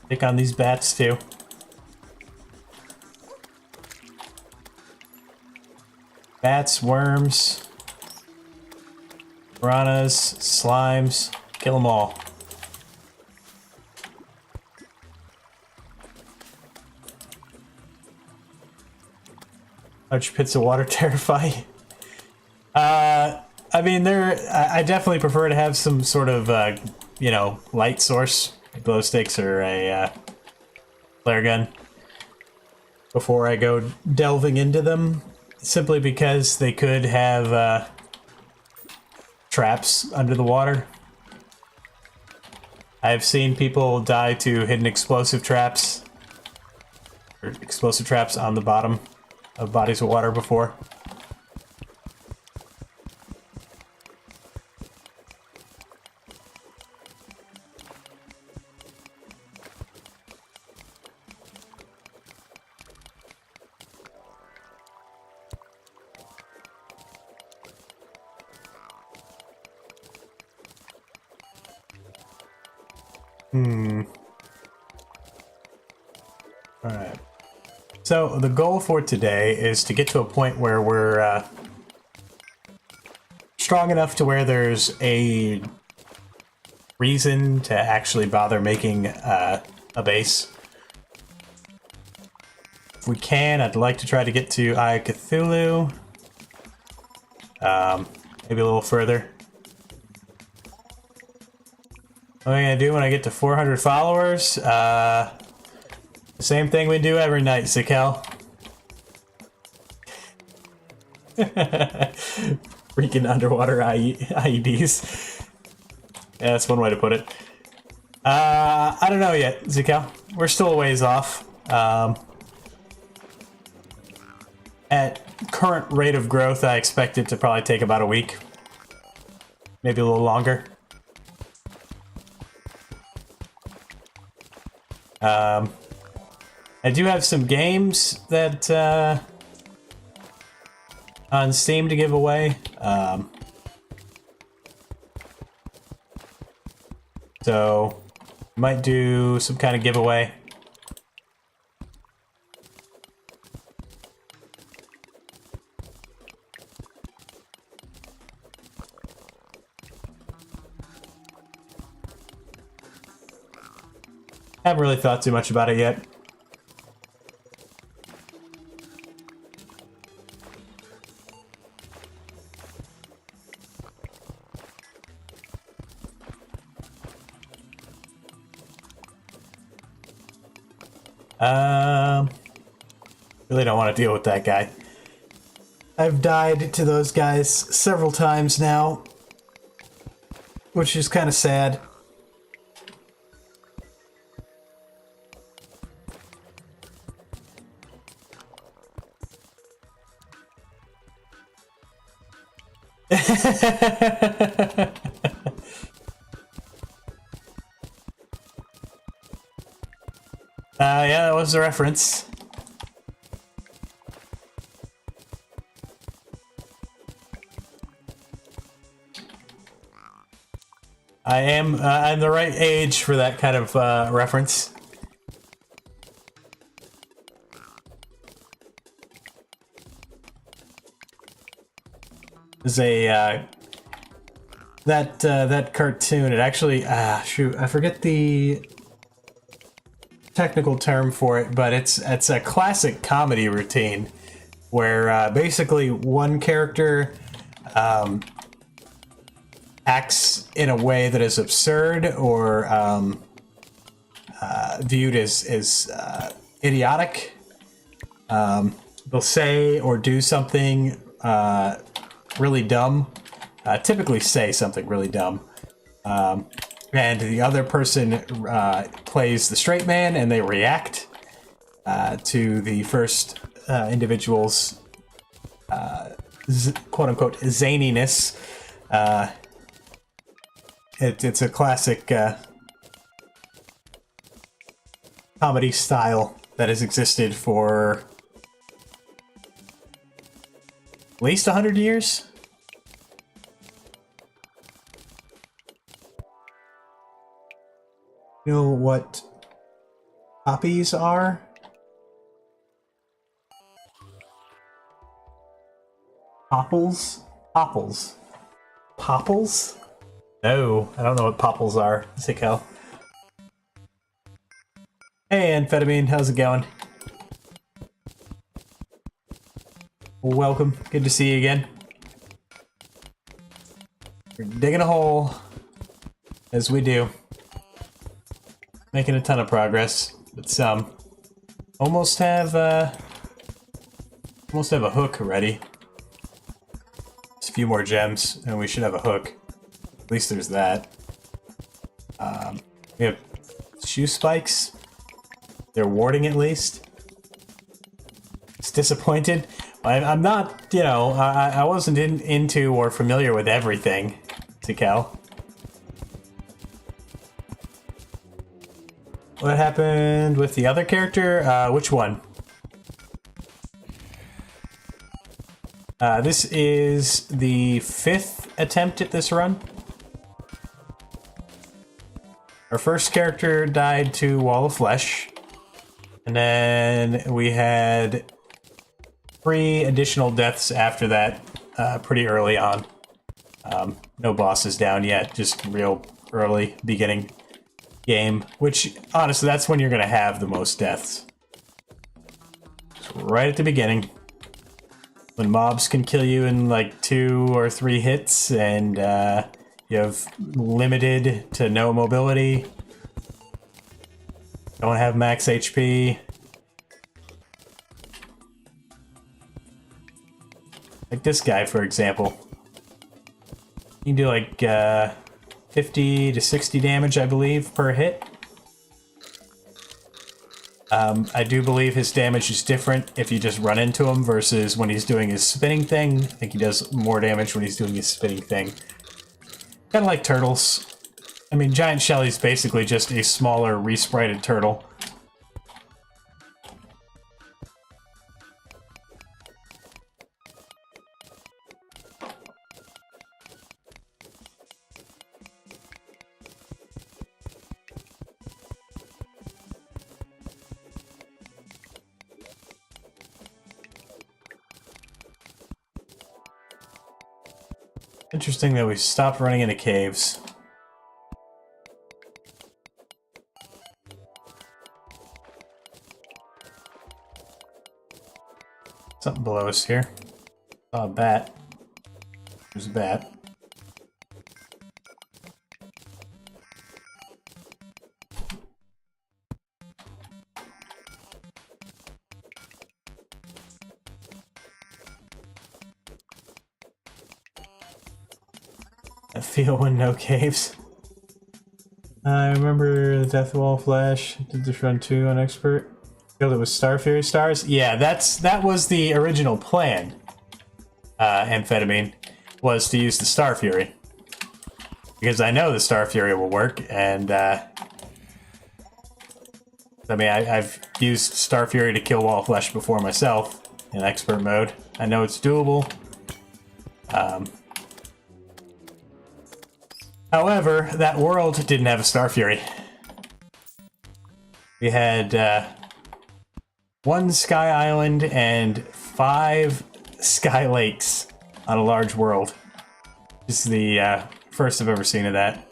Take on these bats, too. Bats, worms, piranhas, slimes. Kill them all. Large pits of water terrify. I mean, I definitely prefer to have some sort of, you know, light source, glow sticks or a flare gun, before I go delving into them, simply because they could have traps under the water. I've seen people die to hidden explosive traps. or explosive traps on the bottom of bodies of water before. Alright. So, the goal for today is to get to a point where we're strong enough to where there's a reason to actually bother making a base. If we can, I'd like to try to get to Eye of Cthulhu. Maybe a little further. What am I gonna do when I get to 400 followers? Same thing we do every night, Zakel. Freaking underwater IEDs. Yeah, that's one way to put it. I don't know yet, Zakel. We're still a ways off. At current rate of growth, I expect it to probably take about a week. Maybe a little longer. I do have some games that on Steam to give away. So might do some kind of giveaway. Haven't really thought too much about it yet. Really don't want to deal with that guy. I've died to those guys several times now, which is kind of sad. Yeah, that was a reference. I'm the right age for that kind of reference. There's a that cartoon. It actually shoot, I forget the technical term for it, but it's a classic comedy routine where basically one character acts in a way that is absurd or viewed as idiotic. They'll say or do something really dumb, typically say something really dumb, and the other person plays the straight man, and they react to the first individual's quote-unquote zaniness. It's a classic comedy style that has existed for at least 100 years. You know what poppies are? Popples? Popples. Popples? No, I don't know what popples are. Sicko. Hey, Amphetamine, how's it going? Welcome. Good to see you again. We're digging a hole, as we do. Making a ton of progress, but some. Almost have a hook ready. Just a few more gems, and we should have a hook. At least there's that. We have shoe spikes. They're warding at least. disappointed. I'm not, you know, I wasn't into or familiar with everything, Tikel. What happened with the other character? Which one? This is the 5th attempt at this run. Our first character died to Wall of Flesh. And then we had 3 additional deaths after that, pretty early on. No bosses down yet, just real early beginning game, which honestly that's when you're gonna have the most deaths. Just right at the beginning, when mobs can kill you in like 2 or 3 hits, and you have limited to no mobility, don't have max HP. Like this guy, for example. You can do like 50 to 60 damage, I believe, per hit. I do believe his damage is different if you just run into him versus when he's doing his spinning thing. I think he does more damage when he's doing his spinning thing. Kind of like turtles. I mean, Giant Shelly's basically just a smaller, resprited turtle. Interesting that we stopped running into caves. Something below us here. Saw a bat. There's a bat. I feel when no caves. I remember the Death Wall Flash. Did this run 2 on Expert. Filled it with Star Fury stars. Yeah, that was the original plan. Amphetamine was to use the Star Fury, because I know the Star Fury will work, and I mean I've used Star Fury to kill Wall Flesh before myself in Expert mode. I know it's doable. However, that world didn't have a Star Fury. We had 1 Sky Island and 5 Sky Lakes on a large world. This is the first I've ever seen of that.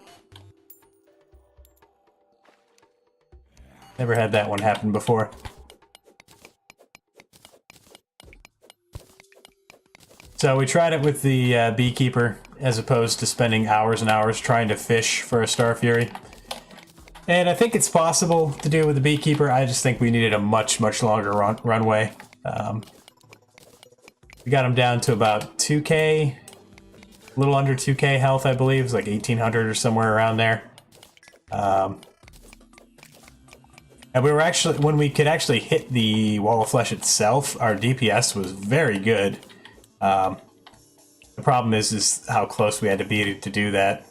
Never had that one happen before. So we tried it with the Beekeeper, as opposed to spending hours and hours trying to fish for a Star Fury. And I think it's possible to do it with the Beekeeper. I just think we needed a much, much longer runway. We got him down to about 2k, a little under 2k health, I believe. It was like 1800 or somewhere around there. And we were actually, when we could actually hit the Wall of Flesh itself, our DPS was very good. The problem is how close we had to be to do that.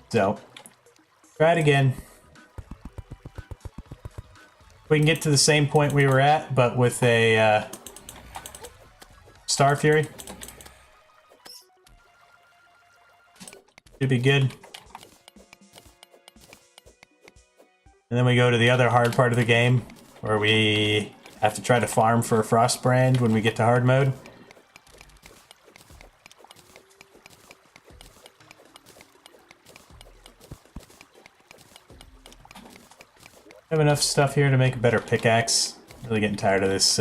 So, try it again. We can get to the same point we were at, but with a Star Fury. Should be good. And then we go to the other hard part of the game, where we have to try to farm for a Frostbrand when we get to hard mode. I have enough stuff here to make a better pickaxe. Really getting tired of this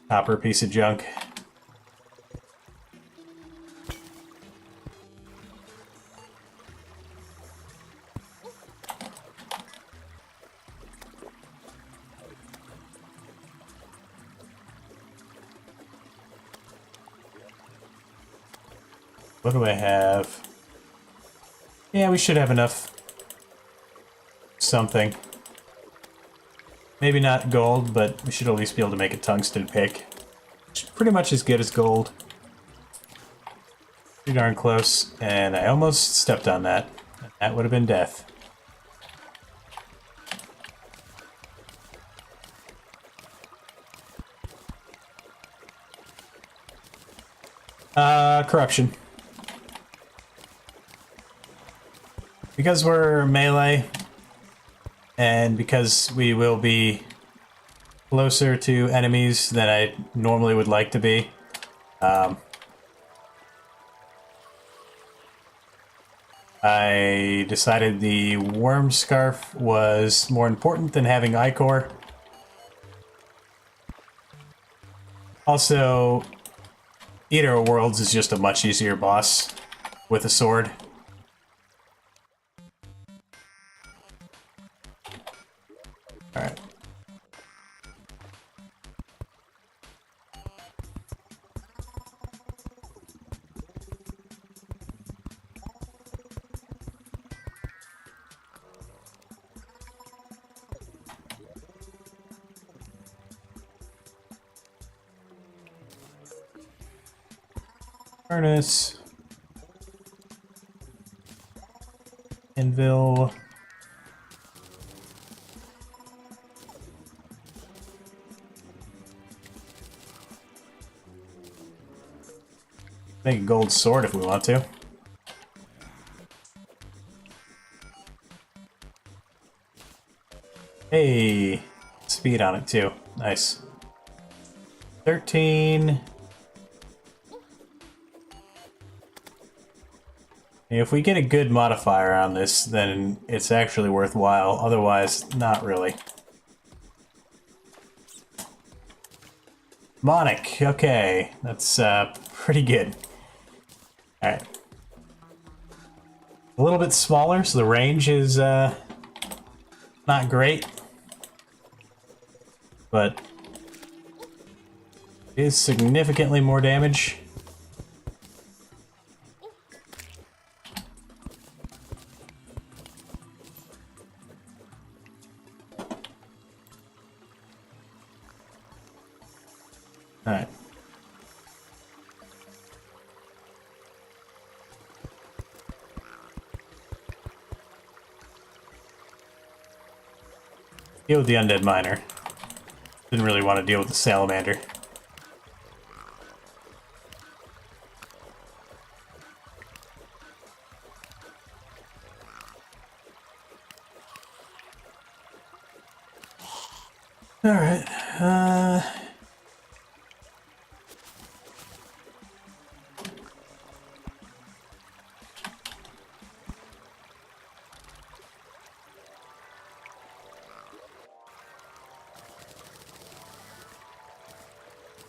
copper piece of junk. What do I have? Yeah, we should have enough something. Maybe not gold, but we should at least be able to make a tungsten pick. Which is pretty much as good as gold. Pretty darn close, and I almost stepped on that. That would have been death. Corruption. Because we're melee, and because we will be closer to enemies than I normally would like to be, I decided the worm scarf was more important than having ichor. Also, Eater of Worlds is just a much easier boss with a sword. Alright. Furnace. Anvil. Make a gold sword if we want to. Hey, speed on it too. Nice. 13. If we get a good modifier on this, then it's actually worthwhile. Otherwise, not really. Monic, okay. That's pretty good. Alright. A little bit smaller, so the range is not great. But it is significantly more damage. Alright. Deal with the undead miner. Didn't really want to deal with the salamander. Alright,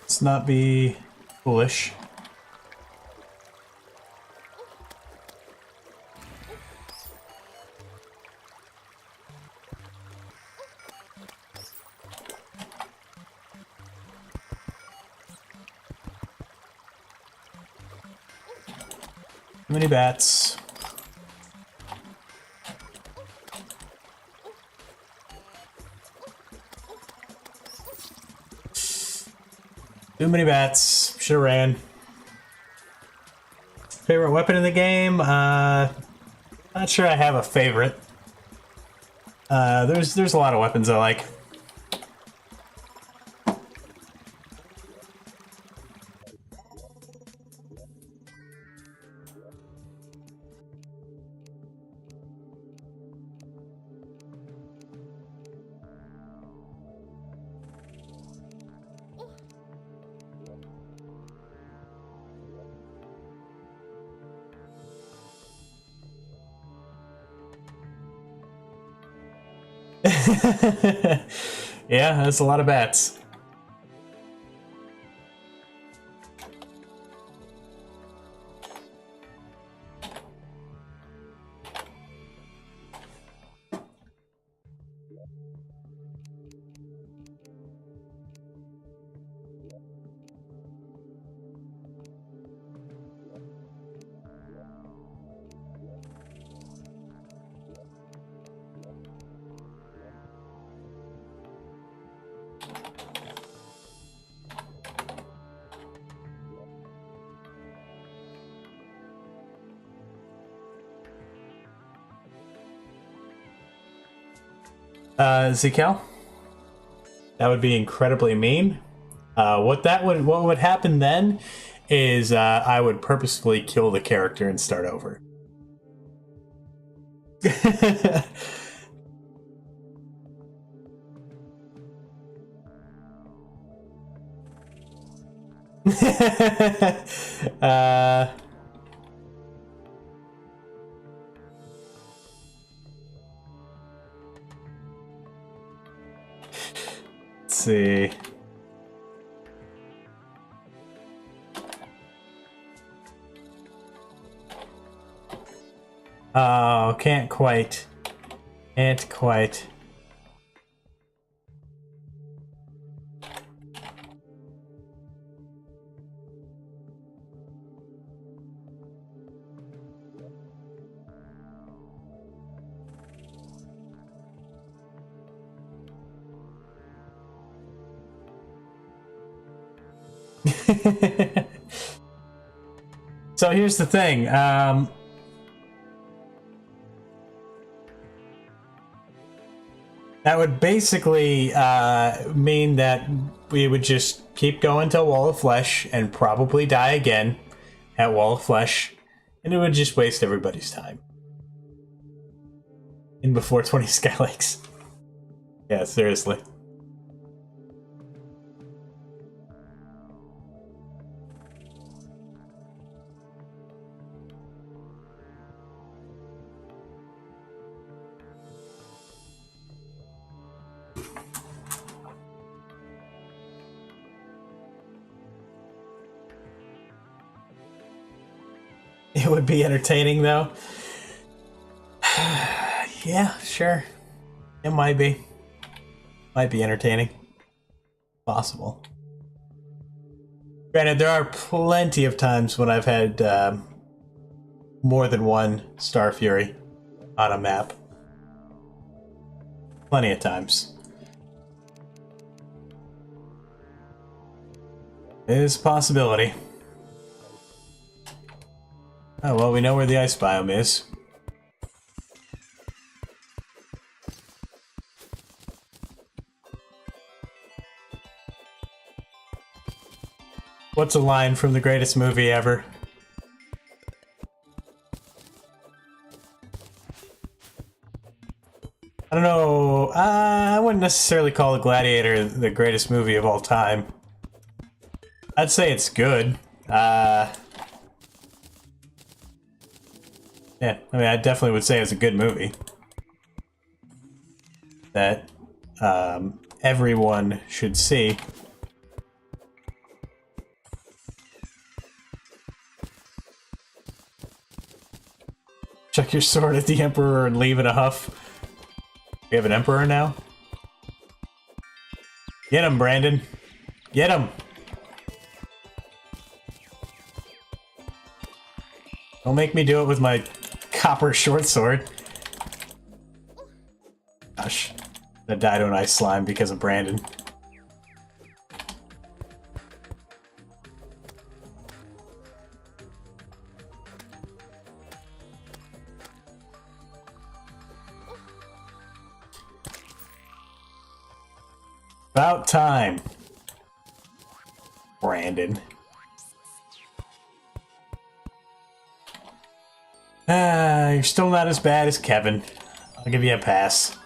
let's not be foolish. Too many bats. Too many bats. Should've ran. Favorite weapon in the game? Not sure I have a favorite. There's a lot of weapons I like. Yeah, that's a lot of bats. Zekel? That would be incredibly mean. What would happen then is I would purposefully kill the character and start over. uh, let's see. Oh, can't quite. Can't quite. So here's the thing. That would basically mean that we would just keep going to Wall of Flesh and probably die again at Wall of Flesh, and it would just waste everybody's time. In before 20 Skylakes. Yeah, seriously. It would be entertaining, though. Yeah, sure. It might be. Might be entertaining. Possible. Granted, there are plenty of times when I've had more than one Star Fury on a map. Plenty of times. It is a possibility. Oh, well, we know where the ice biome is. What's a line from the greatest movie ever? I don't know. I wouldn't necessarily call The Gladiator the greatest movie of all time. I'd say it's good. Yeah, I mean, I definitely would say it's a good movie. That everyone should see. Chuck your sword at the Emperor and leave in a huff. We have an Emperor now? Get him, Brandon. Get him! Don't make me do it with my copper short sword. Gosh. I died to an ice slime because of Brandon. About time. Brandon. You're still not as bad as Kevin. I'll give you a pass.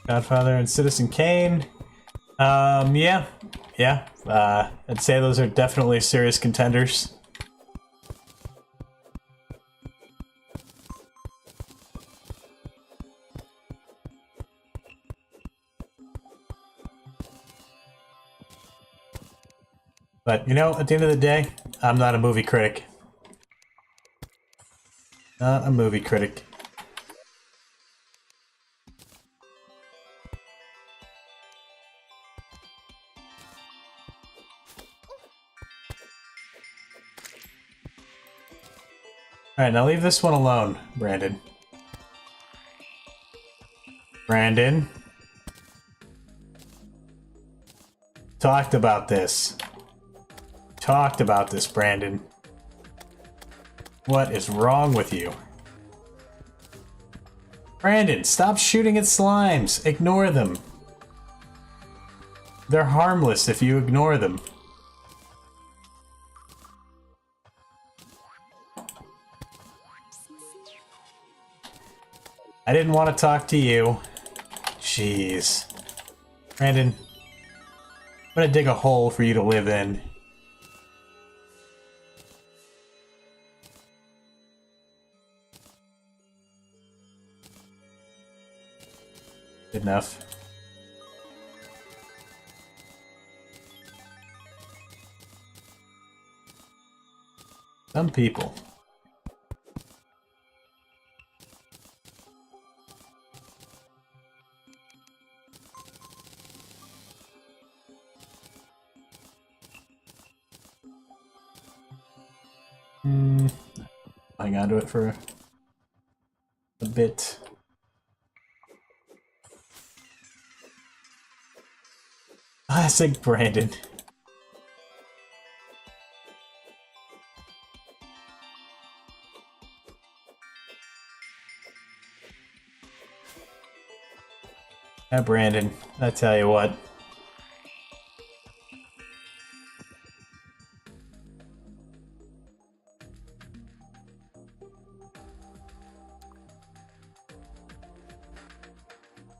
Godfather and Citizen Kane. Yeah. I'd say those are definitely serious contenders. But, you know, at the end of the day, I'm not a movie critic. Not a movie critic. Alright, now leave this one alone, Brandon. Brandon. Talked about this. Talked about this, Brandon. What is wrong with you? Brandon, stop shooting at slimes. Ignore them. They're harmless if you ignore them. I didn't want to talk to you. Jeez. Brandon, I'm gonna dig a hole for you to live in. Good enough. Some people. Hang on to it for a bit. Classic Brandon. Yeah, Brandon, I tell you what.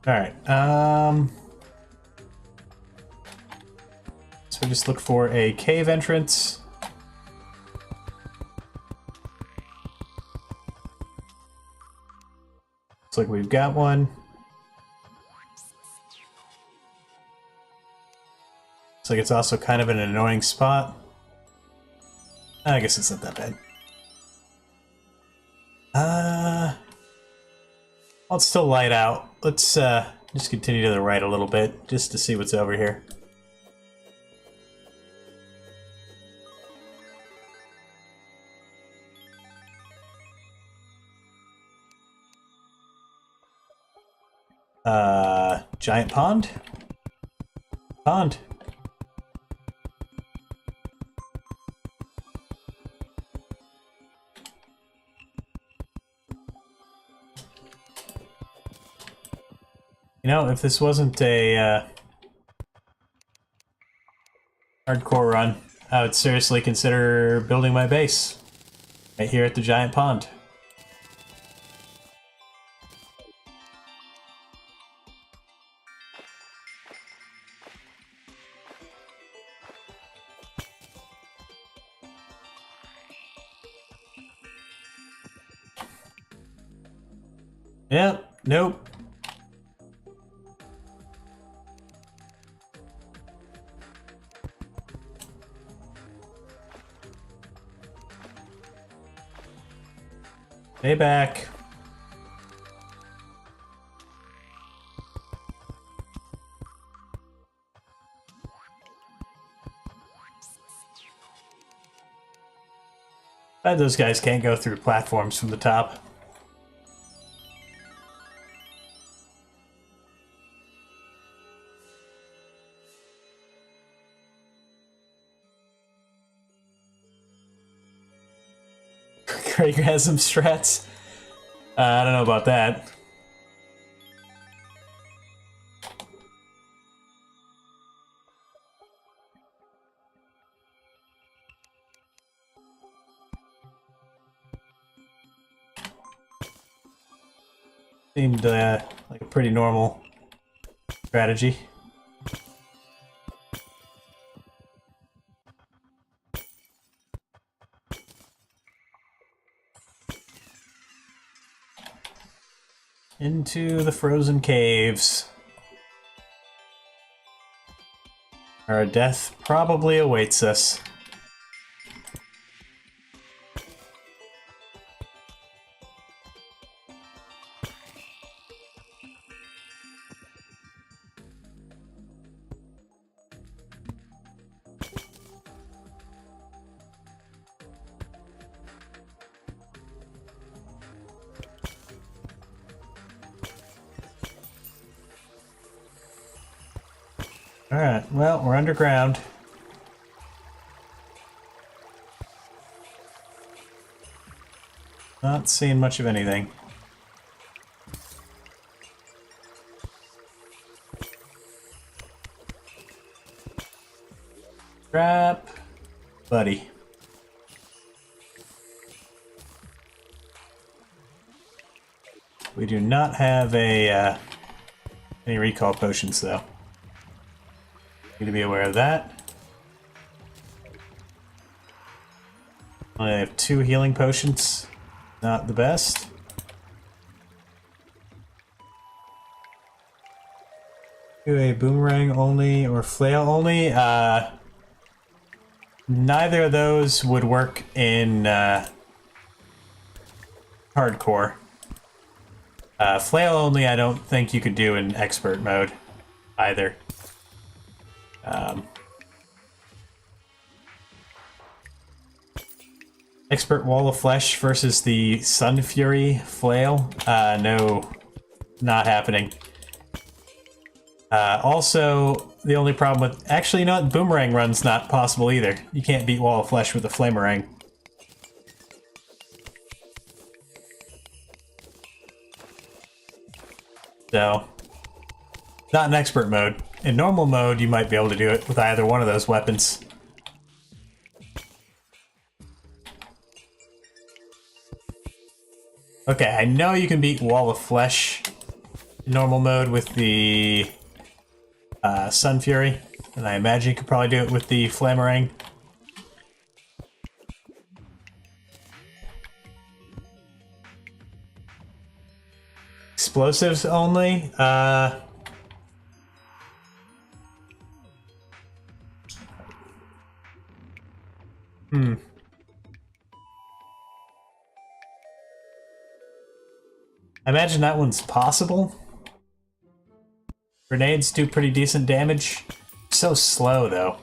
Alright, so just look for a cave entrance. Looks like we've got one. Looks like it's also kind of an annoying spot. I guess it's not that bad. Well, it's still light out. Let's just continue to the right a little bit, just to see what's over here. Giant pond? Pond. You know, if this wasn't a hardcore run, I would seriously consider building my base right here at the giant pond. Yep, nope. Stay back. Glad those guys can't go through platforms from the top. Craig has some strats. I don't know about that. Seemed like a pretty normal strategy. Into the frozen caves. Our death probably awaits us. Alright, well, we're underground. Not seeing much of anything. Trap, buddy. We do not have a any recall potions, though. Need to be aware of that. I have 2 healing potions. Not the best. Do a boomerang only or flail only? Neither of those would work in hardcore. Flail only I don't think you could do in expert mode either. Expert Wall of Flesh versus the Sun Fury Flail? No, not happening. Also, the only problem with... Actually, you know what? Boomerang run's not possible either. You can't beat Wall of Flesh with a Flamerang. So, not in expert mode. In normal mode, you might be able to do it with either one of those weapons. Okay, I know you can beat Wall of Flesh in normal mode with the Sun Fury, and I imagine you could probably do it with the Flamerang. Explosives only? I imagine that one's possible. Grenades do pretty decent damage. So slow, though.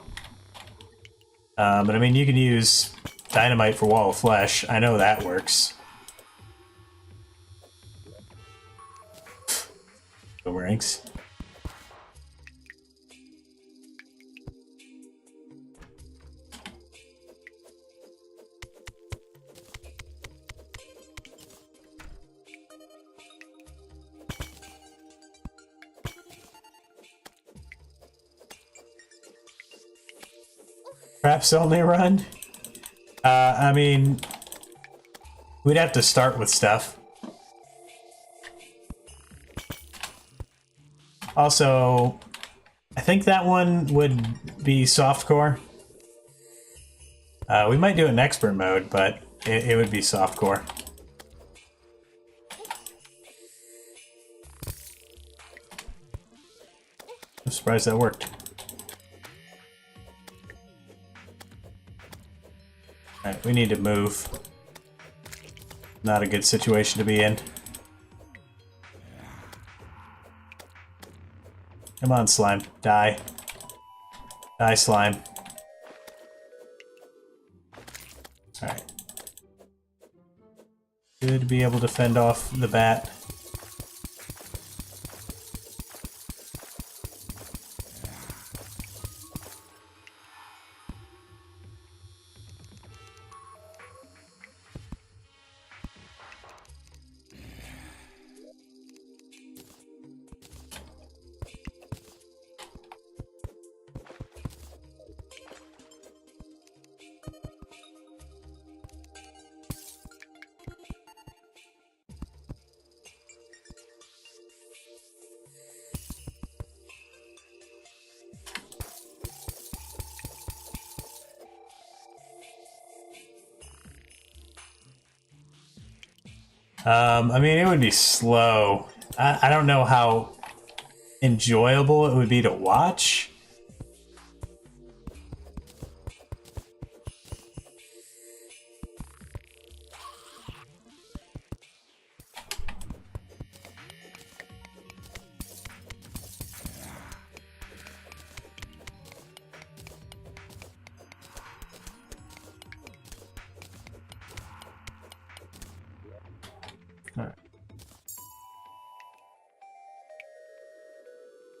But I mean, you can use dynamite for Wall of Flesh. I know that works. Boomerangs. Perhaps only run? I mean, we'd have to start with stuff. Also, I think that one would be softcore. We might do it in expert mode, but it would be softcore. I'm surprised that worked. Alright, we need to move. Not a good situation to be in. Come on, slime. Die. Die, slime. Alright. Good to be able to fend off the bat. I mean, it would be slow. I don't know how enjoyable it would be to watch.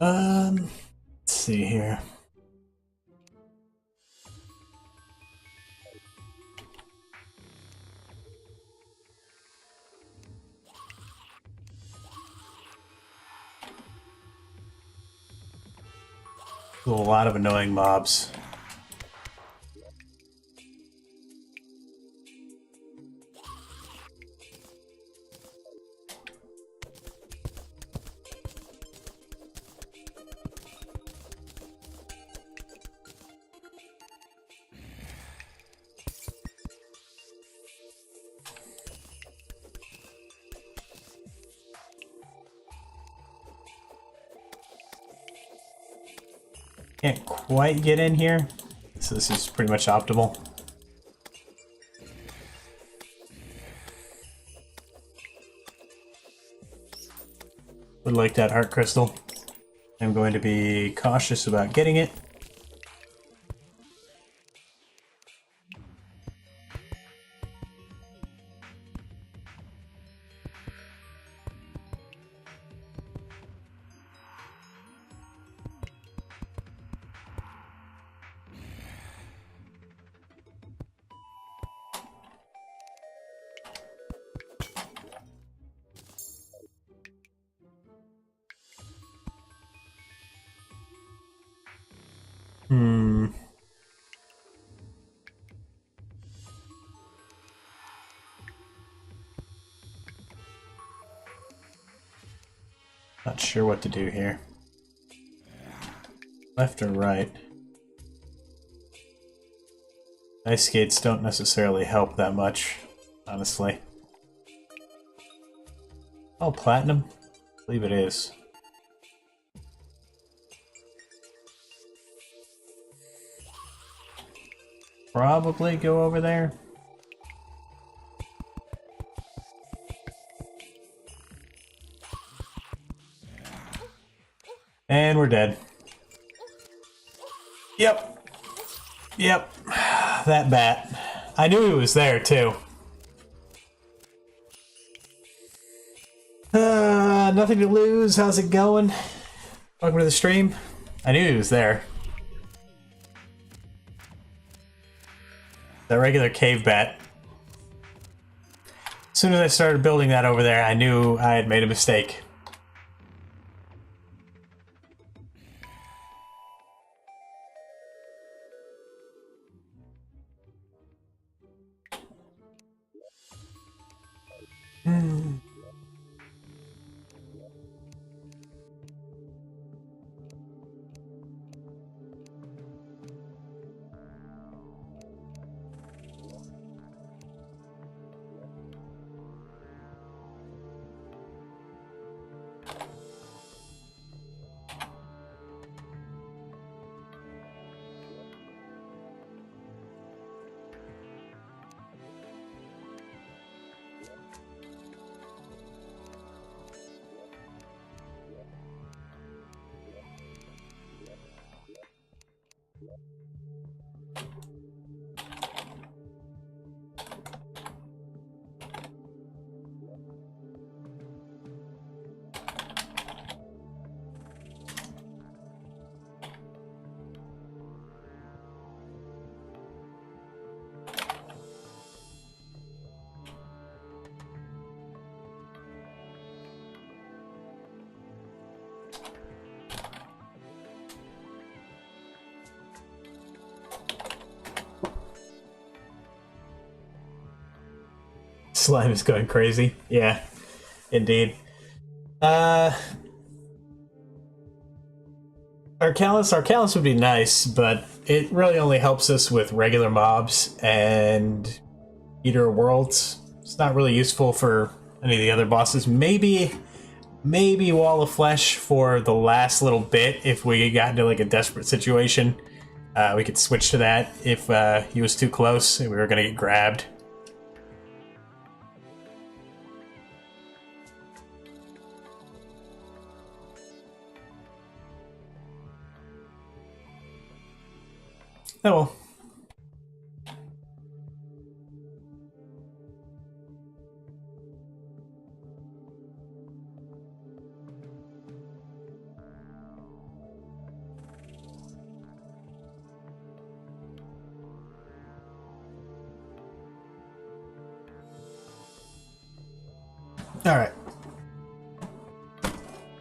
Let's see here. A lot of annoying mobs. Can't quite get in here, so this is pretty much optimal. Would like that heart crystal. I'm going to be cautious about getting it. Not sure what to do here. Left or right? Ice skates don't necessarily help that much, honestly. Oh, platinum? I believe it is. Probably go over there. And we're dead. Yep. Yep. That bat. I knew he was there, too. Nothing to lose. How's it going? Welcome to the stream. I knew he was there. That regular cave bat. As soon as I started building that over there, I knew I had made a mistake. Slime is going crazy. Yeah, indeed. Arcalis would be nice, but it really only helps us with regular mobs and Eater Worlds. It's not really useful for any of the other bosses. Maybe Wall of Flesh for the last little bit if we got into like a desperate situation. We could switch to that if he was too close and we were gonna get grabbed. Oh well. All right.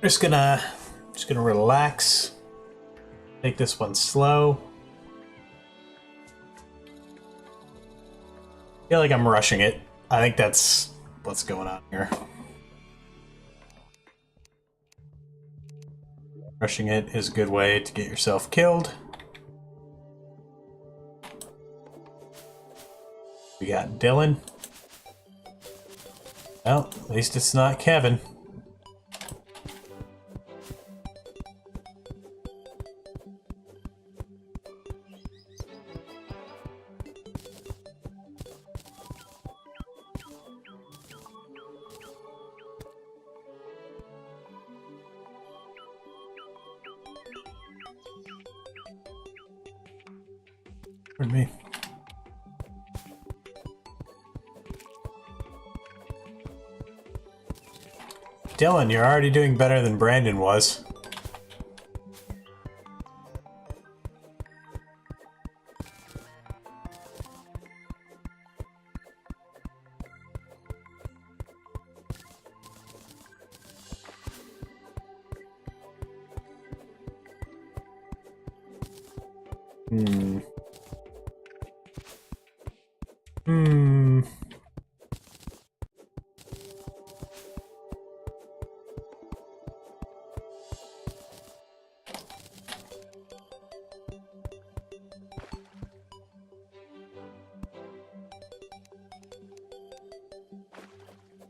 Just gonna relax. Take this one slow. Feel like I'm rushing it. I think that's what's going on here. Rushing it is a good way to get yourself killed. We got Dylan. Well, at least it's not Kevin. Pardon me. Dylan, you're already doing better than Brandon was.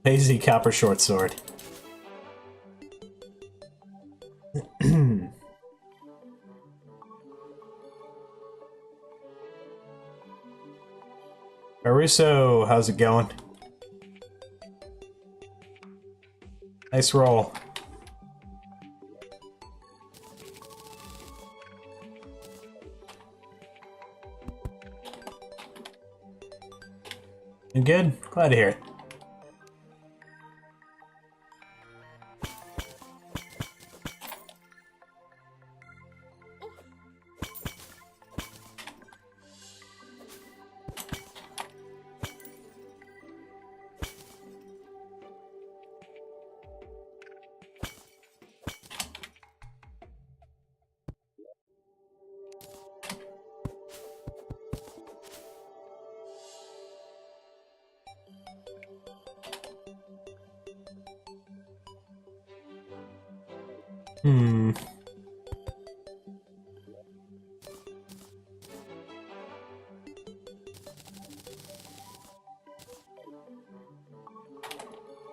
Hazy Copper Short Sword. Caruso, how's it going? Nice roll. You good? Glad to hear it.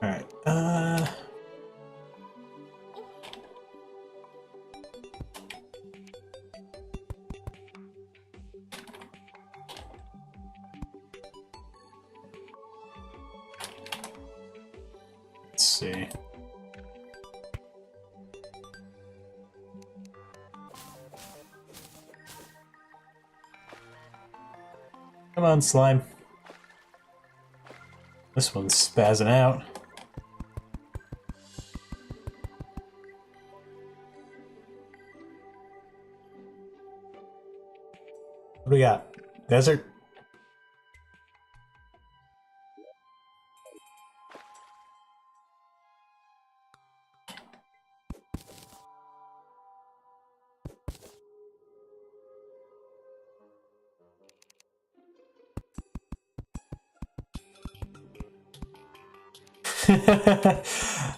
Alright, let's see. Come on, slime. This one's spazzing out. What do we got? Desert?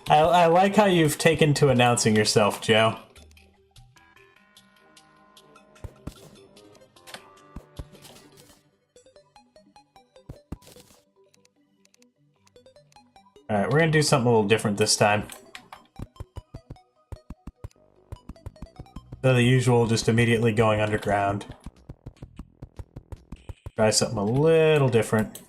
I like how you've taken to announcing yourself, Joe. Alright, we're gonna do something a little different this time. So the usual, just immediately going underground. Try something a little different.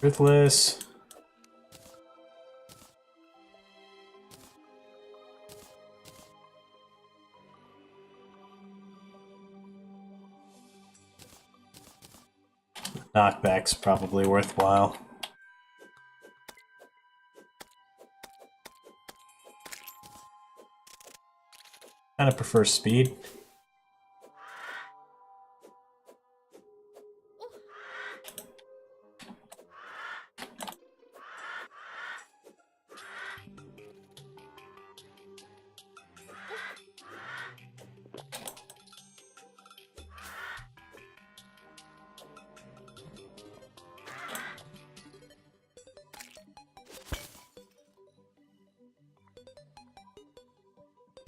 Ruthless. Knockback's probably worthwhile. Kind of prefer speed.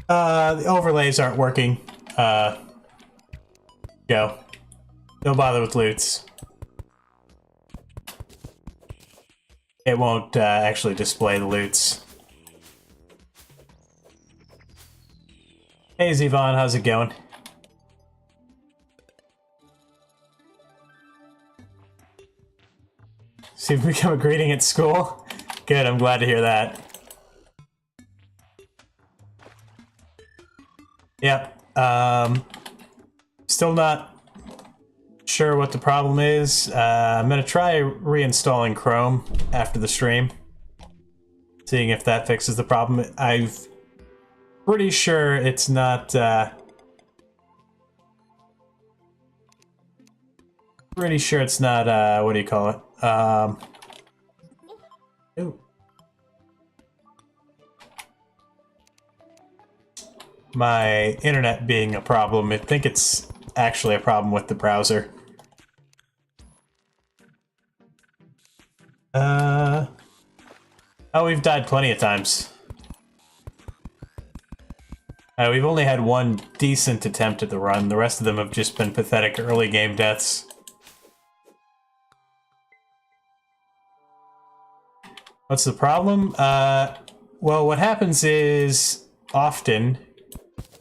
The overlays aren't working. Go. Don't bother with loots. It won't actually display the loots. Hey Zevon, how's it going? So you've become a greeting at school? Good, I'm glad to hear that. Yep. Still not sure what the problem is. I'm gonna try reinstalling Chrome after the stream, seeing if that fixes the problem. I'm pretty sure it's not. Pretty sure it's not. What do you call it? Ooh. My internet being a problem. I think it's actually a problem with the browser. Oh, we've died plenty of times. We've only had one decent attempt at the run. The rest of them have just been pathetic early game deaths. What's the problem? Well, what happens is often,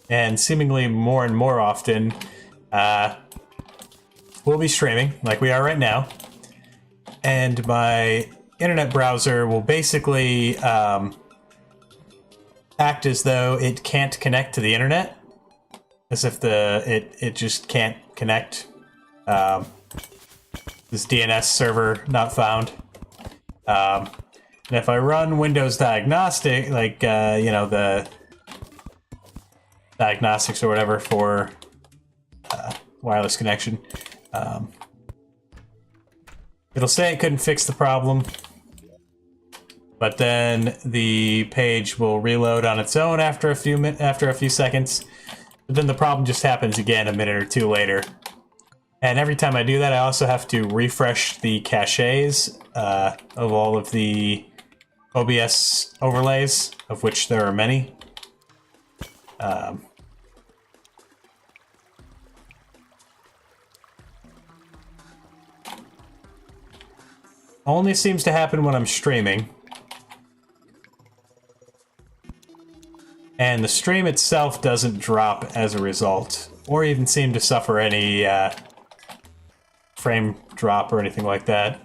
and seemingly more and more often, we'll be streaming, like we are right now, and my internet browser will basically act as though it can't connect to the internet, as if it just can't connect. This DNS server not found. And if I run Windows Diagnostic, like, you know, the diagnostics or whatever for wireless connection, it'll say it couldn't fix the problem, but then the page will reload on its own after a few seconds. But then the problem just happens again a minute or two later. And every time I do that, I also have to refresh the caches of all of the OBS overlays, of which there are many. Only seems to happen when I'm streaming. And the stream itself doesn't drop as a result, or even seem to suffer any frame drop or anything like that.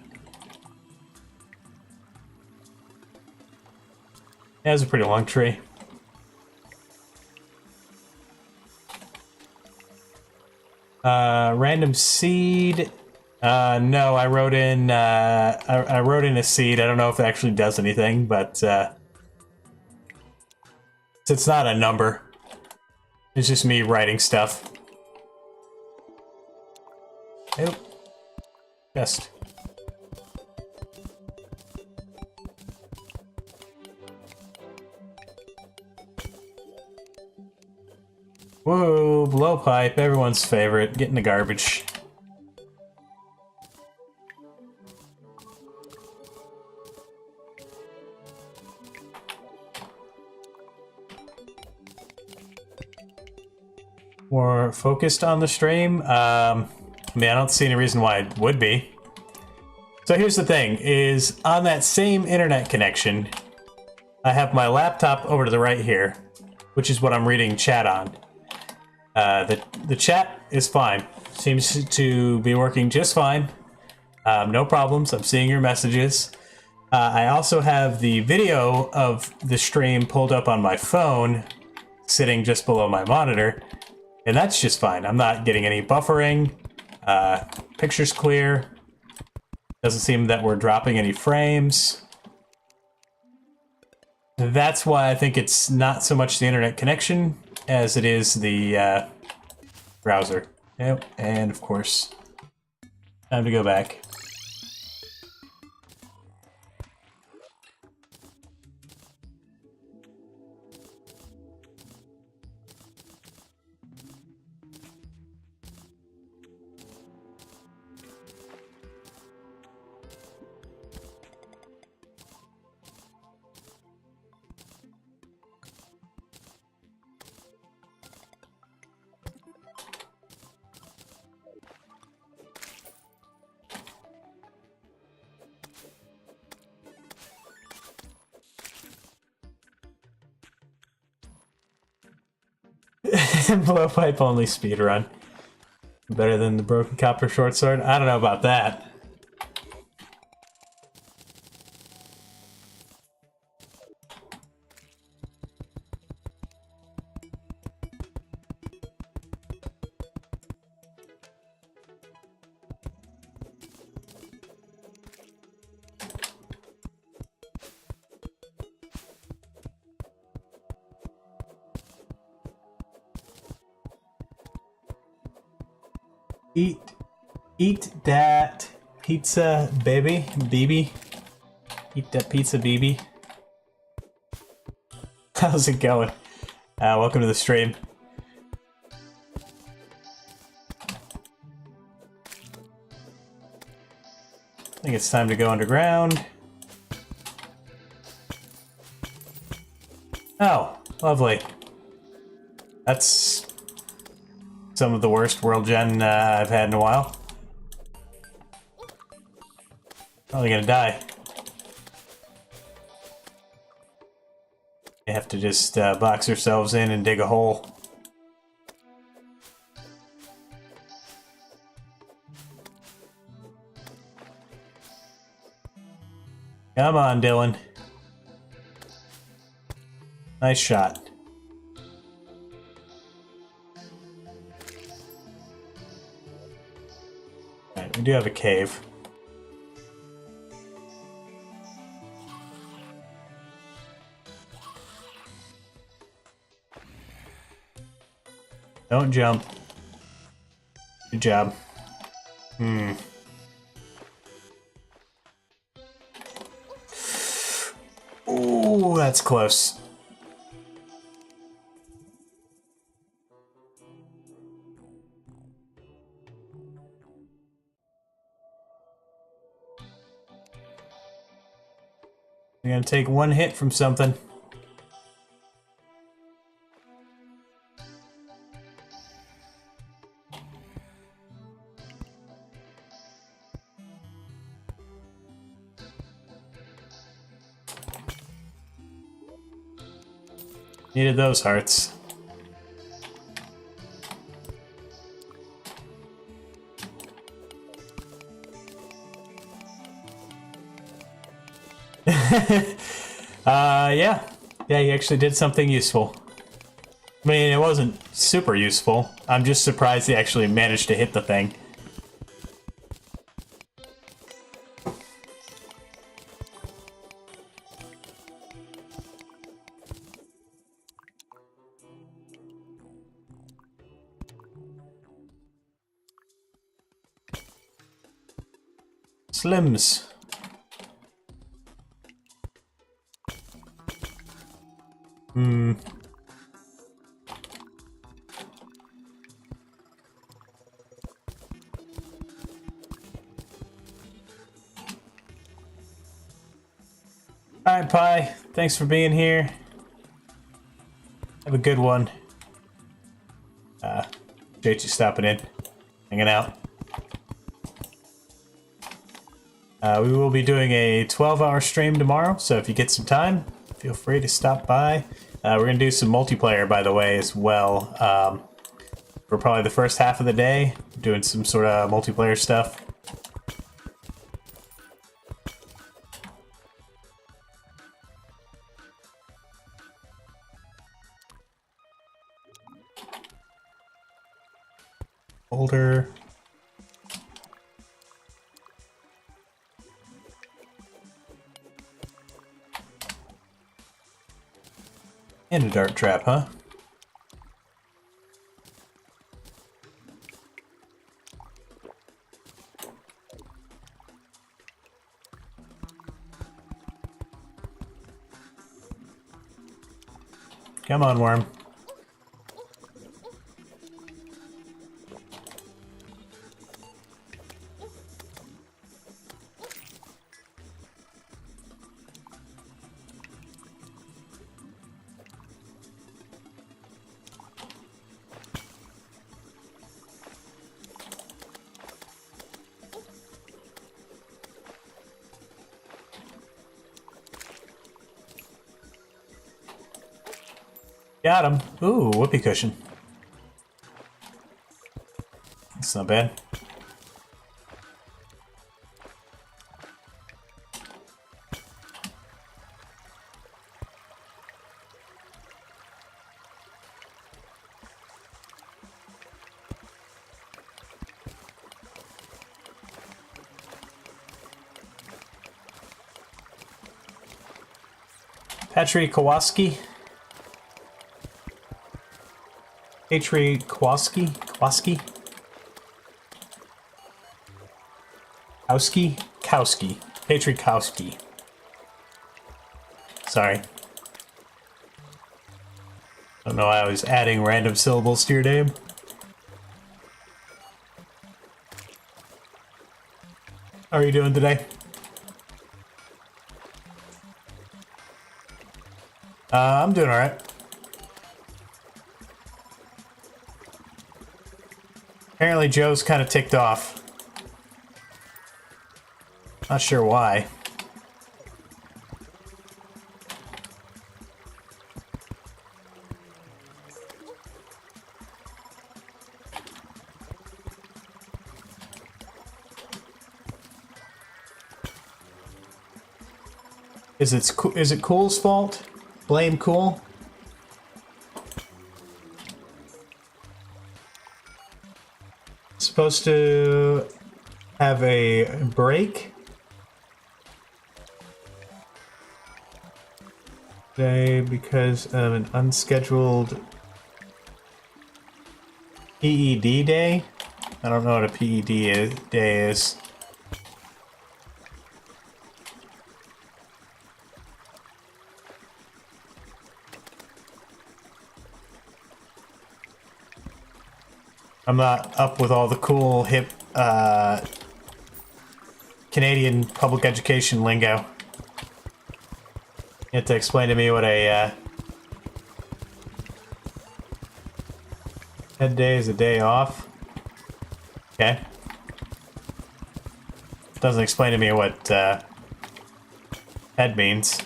It has a pretty long tree. Random seed. No, I wrote in. I wrote in a seed. I don't know if it actually does anything, but it's not a number. It's just me writing stuff. Oh, chest. Whoa, blowpipe, everyone's favorite. Get in the garbage. More focused on the stream? I mean, I don't see any reason why it would be. So here's the thing, is on that same internet connection, I have my laptop over to the right here, which is what I'm reading chat on. The chat is fine. Seems to be working just fine. No problems. I'm seeing your messages. I also have the video of the stream pulled up on my phone, sitting just below my monitor, and that's just fine. I'm not getting any buffering. Picture's clear. Doesn't seem that we're dropping any frames. That's why I think it's not so much the internet connection as it is the browser. Yep, and of course, time to go back. Blowpipe only speedrun. Better than the broken copper short sword? I don't know about that. Eat that pizza, baby. BB. Eat that pizza, BB. How's it going? Welcome to the stream. I think it's time to go underground. Oh, lovely. That's some of the worst world gen I've had in a while. Probably gonna die. You have to just box yourselves in and dig a hole. Come on, Dylan. Nice shot. Alright, we do have a cave. Don't jump. Good job. Ooh, that's close. You're gonna take one hit from something. Needed those hearts. Yeah. Yeah, you actually did something useful. I mean, it wasn't super useful. I'm just surprised he actually managed to hit the thing. Slims. Alright, Pi. Thanks for being here. Have a good one. Appreciate you stopping in. Hanging out. We will be doing a 12-hour stream tomorrow, so if you get some time, feel free to stop by. We're going to do some multiplayer, by the way, as well. For probably the first half of the day, doing some sort of multiplayer stuff. Older. And a dart trap, huh? Come on, worm. Got him. Ooh, whoopee cushion. That's not bad. Patrick Kowalski. Patrick Kowalski. Kowalski. Kowski. Kowski. Patrick Kowski. Sorry. I don't know why I was adding random syllables to your name. How are you doing today? I'm doing alright. Apparently Joe's kind of ticked off. Not sure why. Is it Cool's fault? Blame Cool? Supposed to have a break today because of an unscheduled PED day. I don't know what a PED day is. I'm not up with all the cool, hip, Canadian public education lingo. You have to explain to me what a, head day is a day off. Okay. Doesn't explain to me what, head means.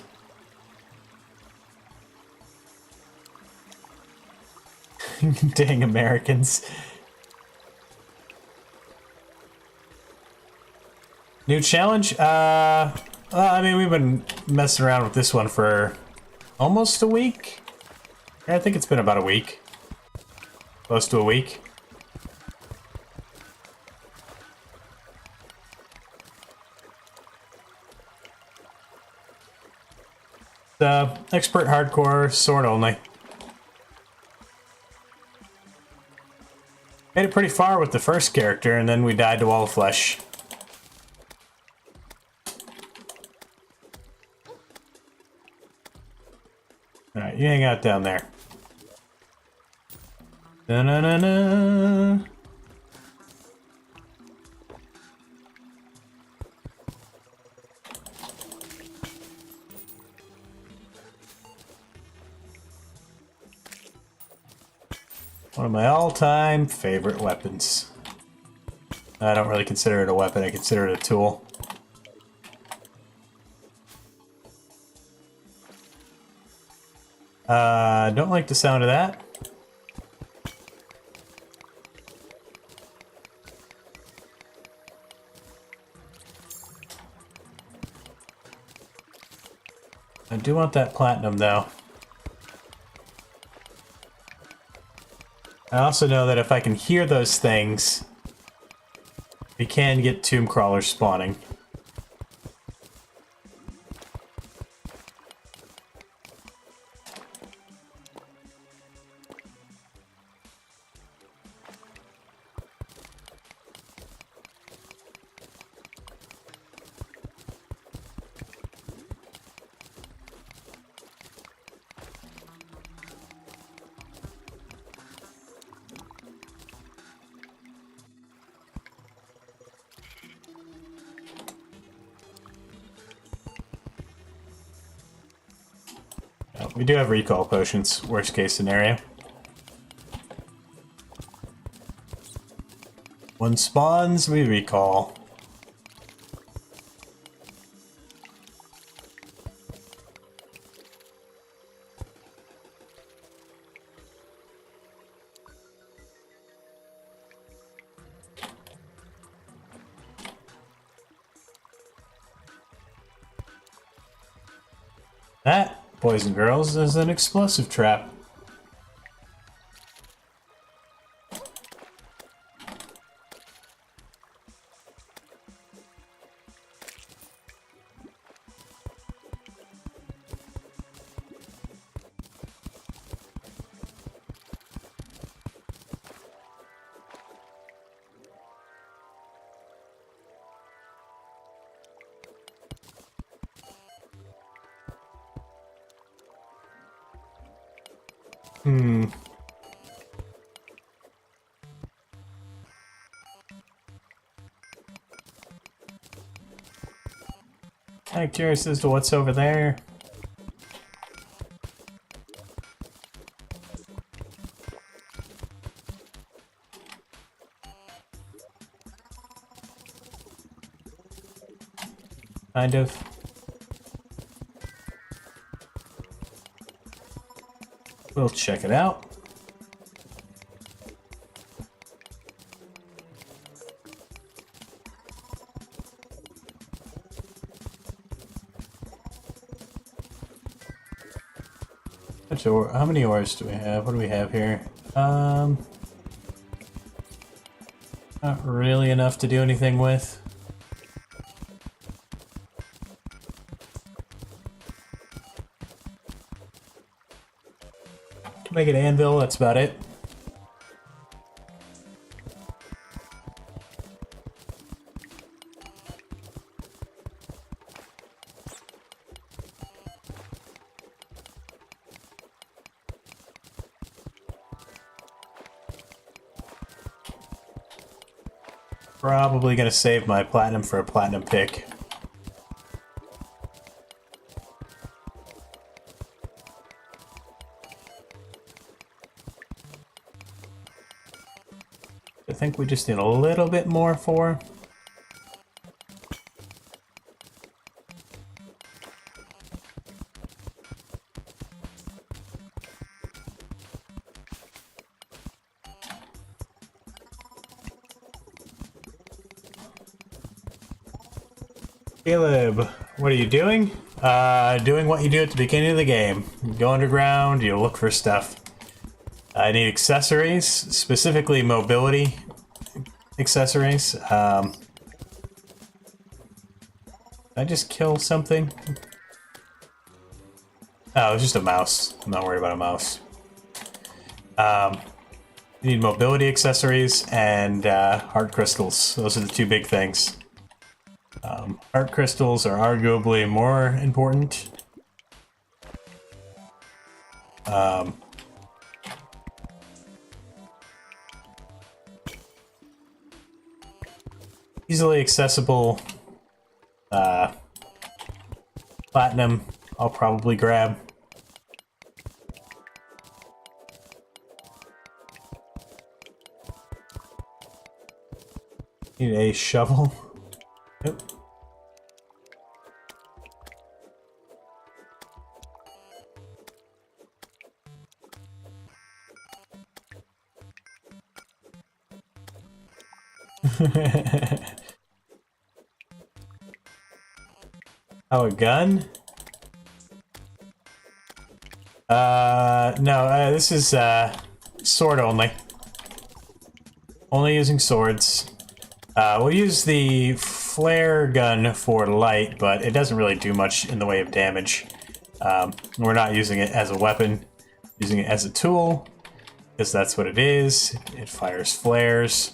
Dang Americans. New challenge? Well, I mean, we've been messing around with this one for almost a week. I think it's been about a week. Close to a week. Expert hardcore, sword only. Made it pretty far with the first character, and then we died to all the flesh. Alright, you hang out down there. Na-na-na-na. One of my all-time favorite weapons. I don't really consider it a weapon, I consider it a tool. Don't like the sound of that. I do want that platinum, though. I also know that if I can hear those things, we can get tomb crawlers spawning. We do have recall potions, worst case scenario. One spawns, we recall. That, boys and girls, is an explosive trap. Kinda curious as to what's over there. Kind of. We'll check it out. How many ores do we have? What do we have here? Not really enough to do anything with. Can make an anvil, that's about it. Probably gonna save my platinum for a platinum pick. I think we just need a little bit more for. Caleb, what are you doing? Doing what you do at the beginning of the game. You go underground, you look for stuff. I need accessories, specifically mobility accessories. Did I just kill something? Oh, it was just a mouse. I'm not worried about a mouse. You need mobility accessories and heart crystals. Those are the two big things. Heart crystals are arguably more important. Easily accessible platinum, I'll probably grab. Need a shovel. Yep. Oh, a gun? No, this is, sword only. Only using swords. We'll use the flare gun for light, but it doesn't really do much in the way of damage. We're not using it as a weapon, using it as a tool, because that's what it is. It fires flares.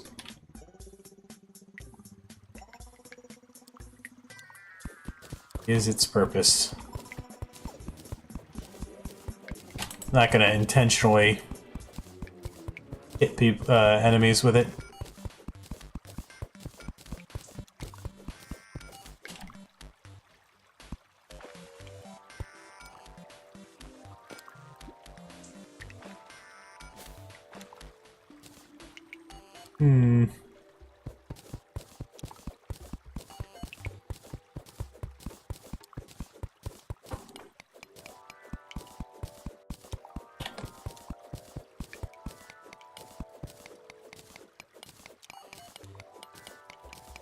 Is its purpose. Not gonna intentionally hit enemies with it. Hmm.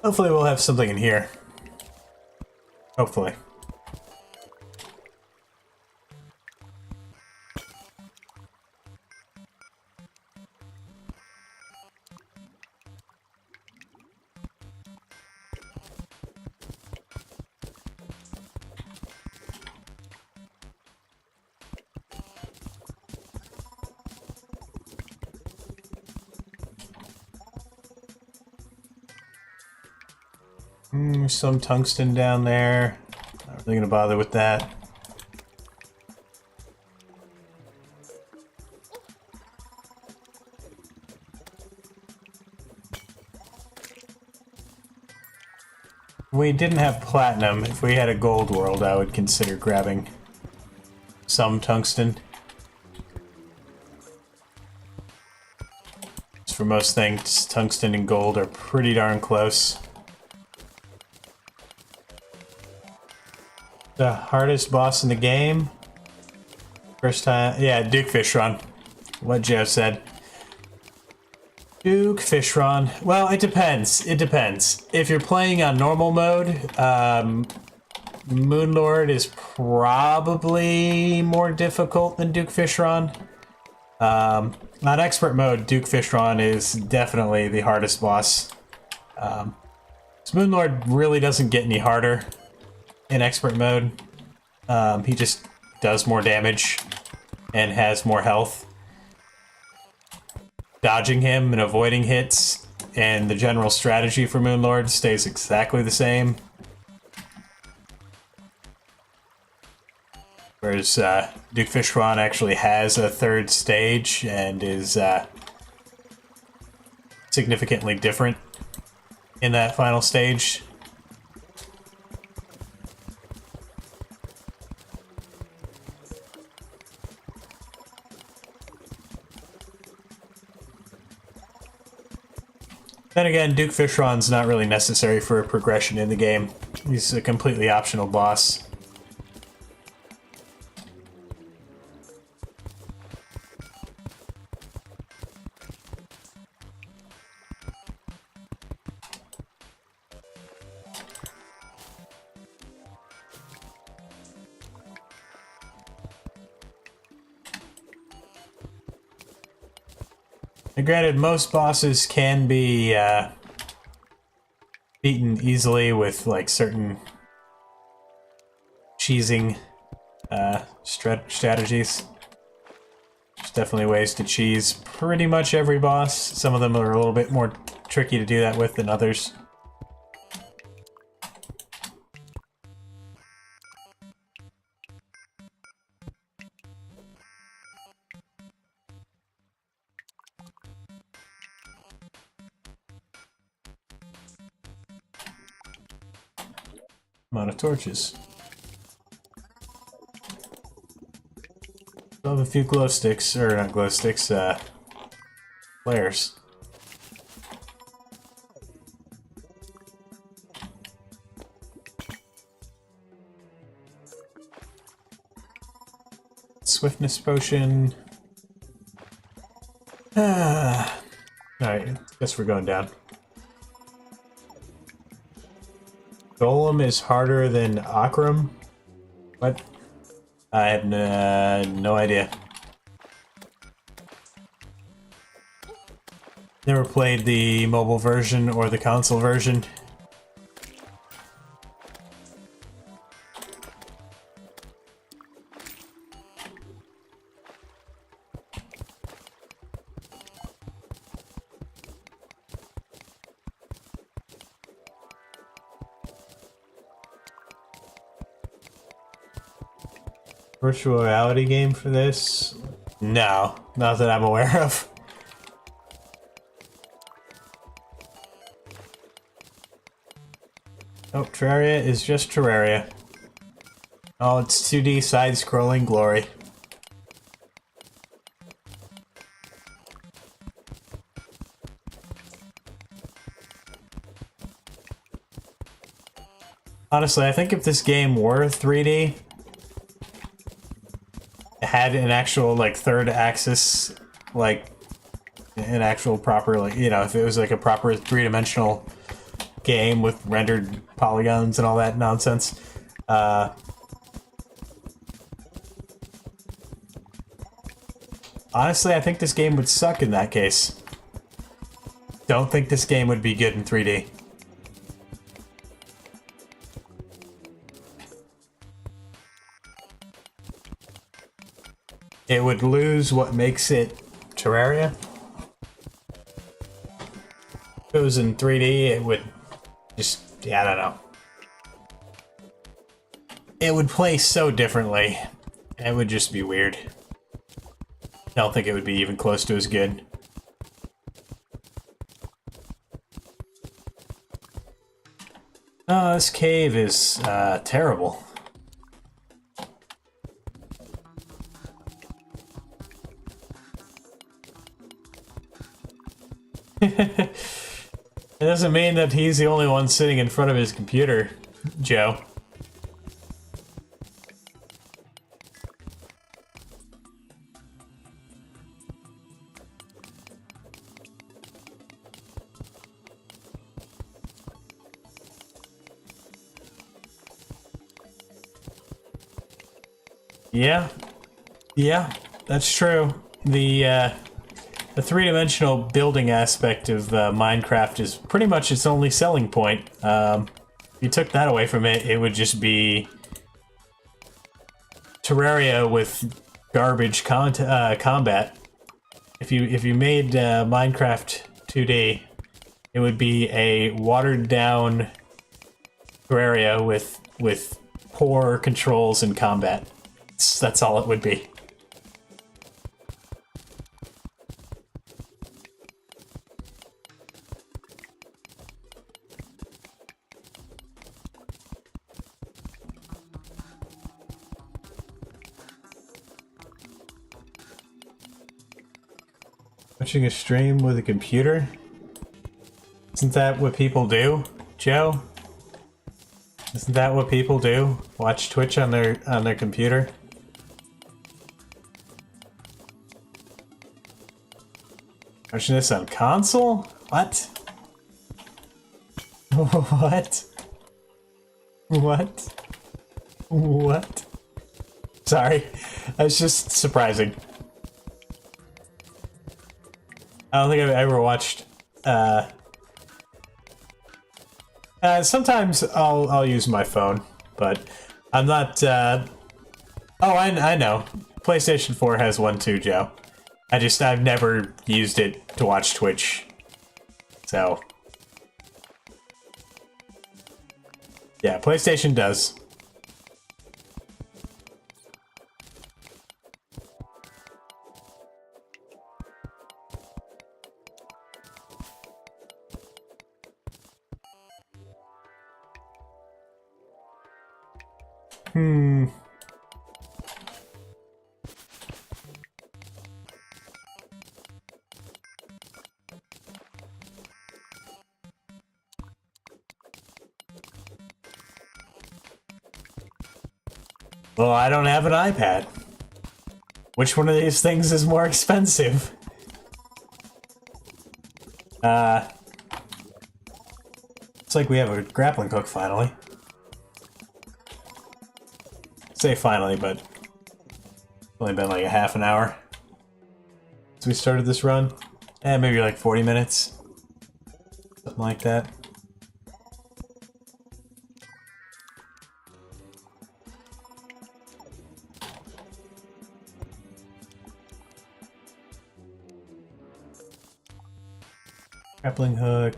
Hopefully we'll have something in here. Hopefully. Some tungsten down there. Not really gonna bother with that. If we didn't have platinum, if we had a gold world, I would consider grabbing some tungsten. As for most things, tungsten and gold are pretty darn close. The hardest boss in the game? First time, yeah, Duke Fishron. What Joe said. Duke Fishron. Well, it depends. It depends. If you're playing on normal mode, Moonlord is probably more difficult than Duke Fishron. On expert mode, Duke Fishron is definitely the hardest boss. Moonlord really doesn't get any harder in expert mode. He just does more damage and has more health. Dodging him and avoiding hits and the general strategy for Moonlord stays exactly the same. Whereas Duke Fishron actually has a third stage and is significantly different in that final stage. Then again, Duke Fishron's not really necessary for a progression in the game. He's a completely optional boss. And granted, most bosses can be beaten easily with like certain cheesing strategies. There's definitely ways to cheese pretty much every boss. Some of them are a little bit more tricky to do that with than others. Amount of torches. Still have a few glow sticks, or not glow sticks, flares. Swiftness potion. Alright, guess we're going down. Golem is harder than Akram? What? I have no idea. Never played the mobile version or the console version. Virtual reality game for this? No, not that I'm aware of. Oh, Terraria is just Terraria. Oh, it's 2D side-scrolling glory. Honestly, I think if this game were 3D, had an actual, like, third axis, like, an actual proper, like, you know, if it was like a proper three-dimensional game with rendered polygons and all that nonsense, honestly, I think this game would suck in that case. Don't think this game would be good in 3D. It would lose what makes it Terraria. If it was in 3D, it would just, yeah, I don't know. It would play so differently. It would just be weird. I don't think it would be even close to as good. Oh, this cave is terrible. It doesn't mean that he's the only one sitting in front of his computer, Joe. Yeah, yeah, that's true. The three-dimensional building aspect of Minecraft is pretty much its only selling point. If you took that away from it, it would just be Terraria with garbage combat. If you made Minecraft 2D, it would be a watered-down Terraria with poor controls and combat. That's all it would be. Watching a stream with a computer? Isn't that what people do, Joe? Isn't that what people do? Watch Twitch on their computer? Watching this on console? What? What? What? What? Sorry, that's just surprising. I don't think I've ever watched. Sometimes I'll use my phone, but I'm not. Oh, I know. PlayStation 4 has one too, Joe. I've never used it to watch Twitch, so yeah, PlayStation does. Well, I don't have an iPad. Which one of these things is more expensive? Looks like we have a grappling hook finally. Say finally, but it's only been like a half an hour since we started this run. Maybe like 40 minutes. Something like that. Grappling hook.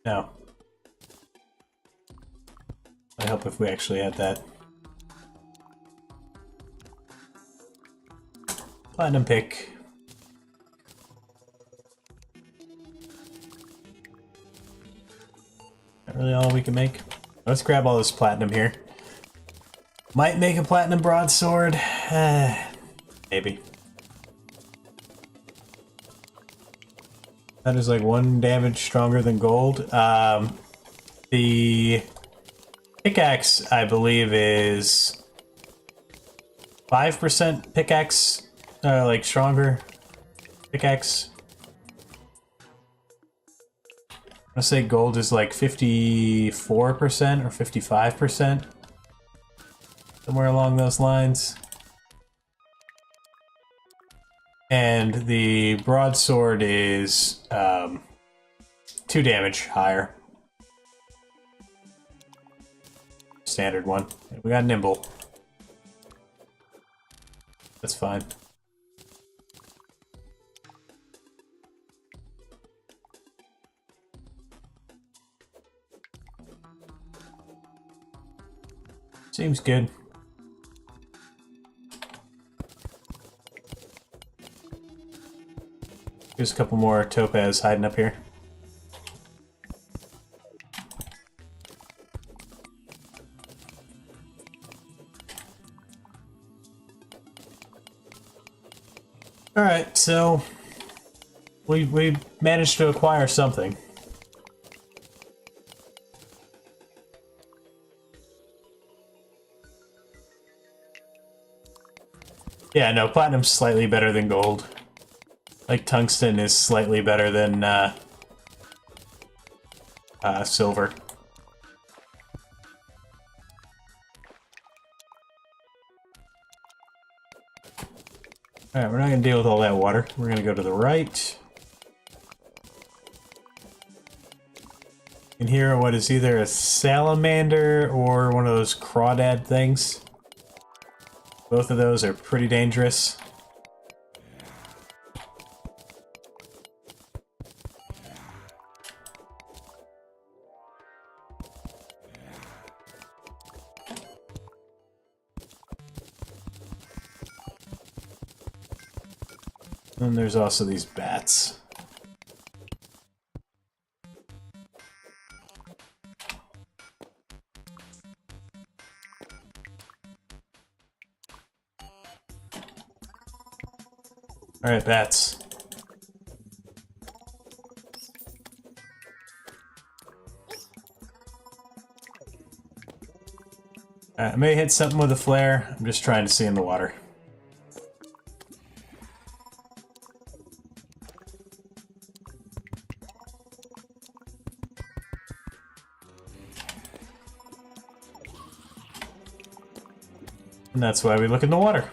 No. I hope if we actually had that. Platinum pick. Not really all we can make. Let's grab all this platinum here. Might make a platinum broadsword. Maybe. That is like 1 damage stronger than gold. The pickaxe, I believe, is 5% pickaxe, like stronger pickaxe. I say gold is like 54% or 55%. Somewhere along those lines. And the broadsword is 2 damage higher. Standard one. We got nimble. That's fine. Seems good. There's a couple more topaz hiding up here. Alright, so we managed to acquire something. Yeah, no, platinum's slightly better than gold. Like, tungsten is slightly better than silver. Alright, we're not going to deal with all that water. We're going to go to the right. And here, what is either a salamander or one of those crawdad things. Both of those are pretty dangerous. And there's also these bats. Alright, bats. I may hit something with a flare. I'm just trying to see in the water. And that's why we look in the water.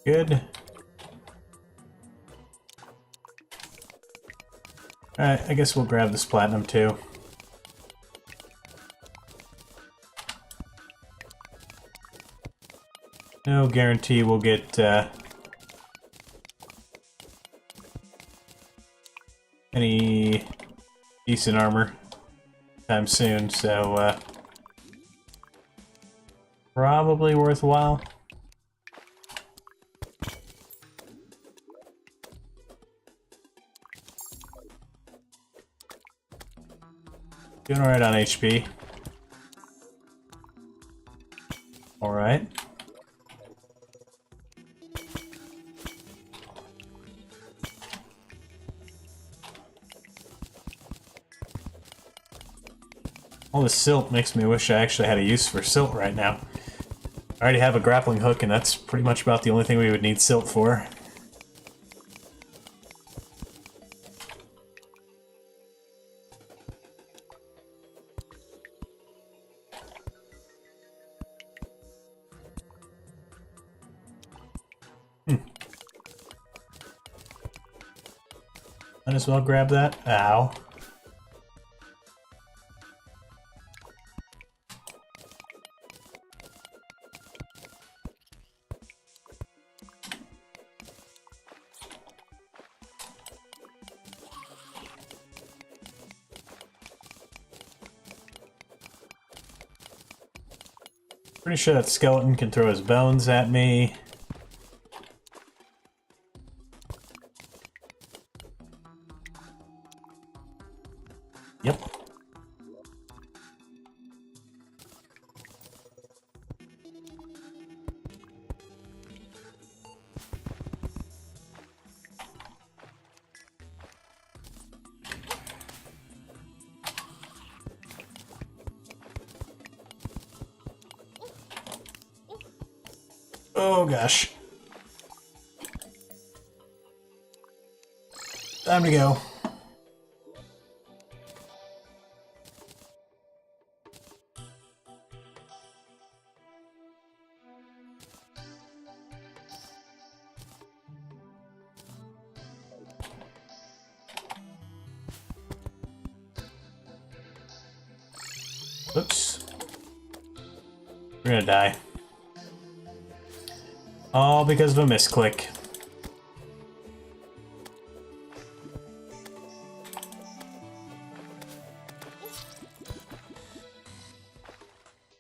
Good. Alright, I guess we'll grab this platinum too. No guarantee we'll get any decent armor time soon, so probably worthwhile. Doing alright on HP. Alright. All this silt makes me wish I actually had a use for silt right now. I already have a grappling hook, and that's pretty much about the only thing we would need silt for. Might as well grab that. Ow. Pretty sure that skeleton can throw his bones at me. Yep. Oh gosh. Time to go. Oops. We're gonna die. All because of a misclick.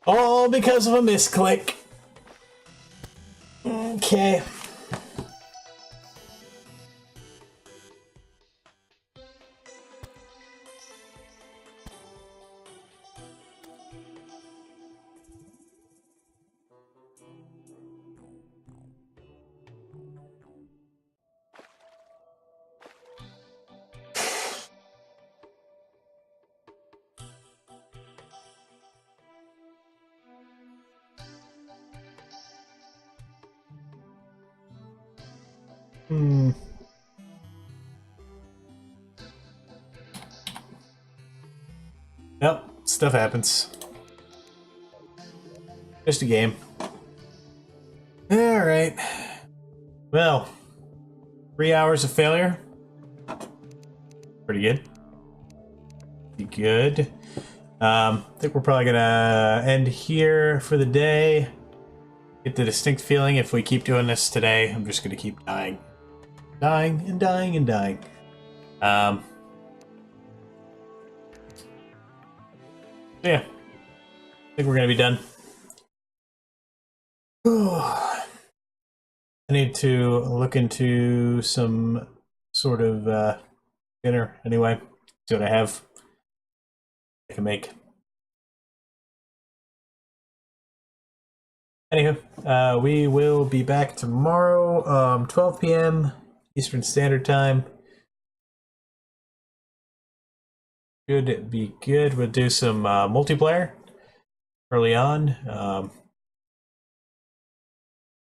All because of a misclick. Okay. Yep, stuff happens. Just a game. Alright. Well, 3 hours of failure. Pretty good. Pretty good. I think we're probably gonna end here for the day. Get the distinct feeling if we keep doing this today, I'm just gonna keep dying. Dying and dying and dying. Yeah. I think we're gonna be done. I need to look into some sort of dinner anyway. See what I have. I can make. Anywho, we will be back tomorrow, 12 p.m. Eastern Standard Time. Should be good. We'll do some multiplayer early on.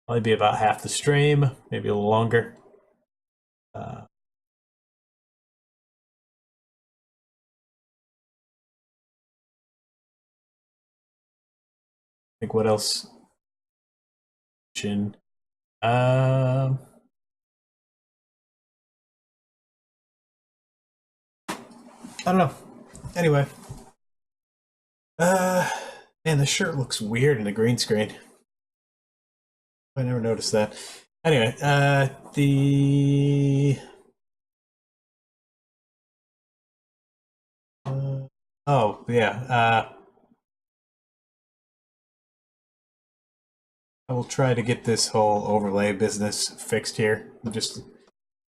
Probably be about half the stream, maybe a little longer. I think what else? I don't know. Anyway. Man, the shirt looks weird in the green screen. I never noticed that. Anyway, oh, yeah, I will try to get this whole overlay business fixed here. Just a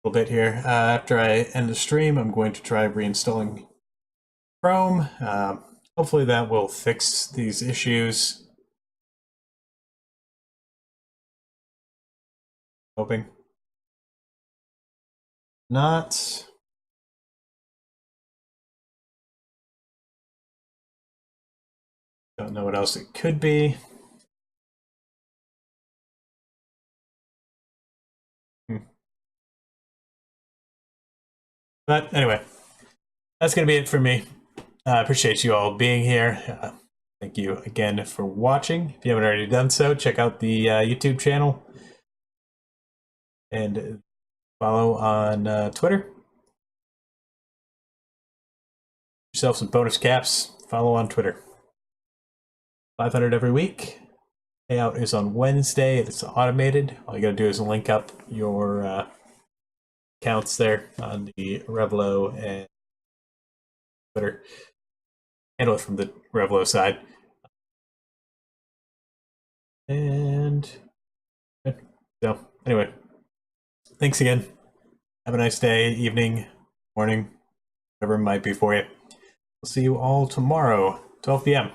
little bit here. After I end the stream, I'm going to try reinstalling Chrome. Hopefully that will fix these issues. Hoping. Not. Don't know what else it could be. But anyway, that's going to be it for me. I appreciate you all being here. Thank you again for watching. If you haven't already done so, check out the YouTube channel and follow on Twitter. Yourself some bonus caps. Follow on Twitter. 500 every week. Payout is on Wednesday. It's automated. All you got to do is link up your accounts there on the Revlo and Twitter. Handle it from the Revlo side. And so, anyway, thanks again. Have a nice day, evening, morning, whatever it might be for you. We'll see you all tomorrow, 12 p.m.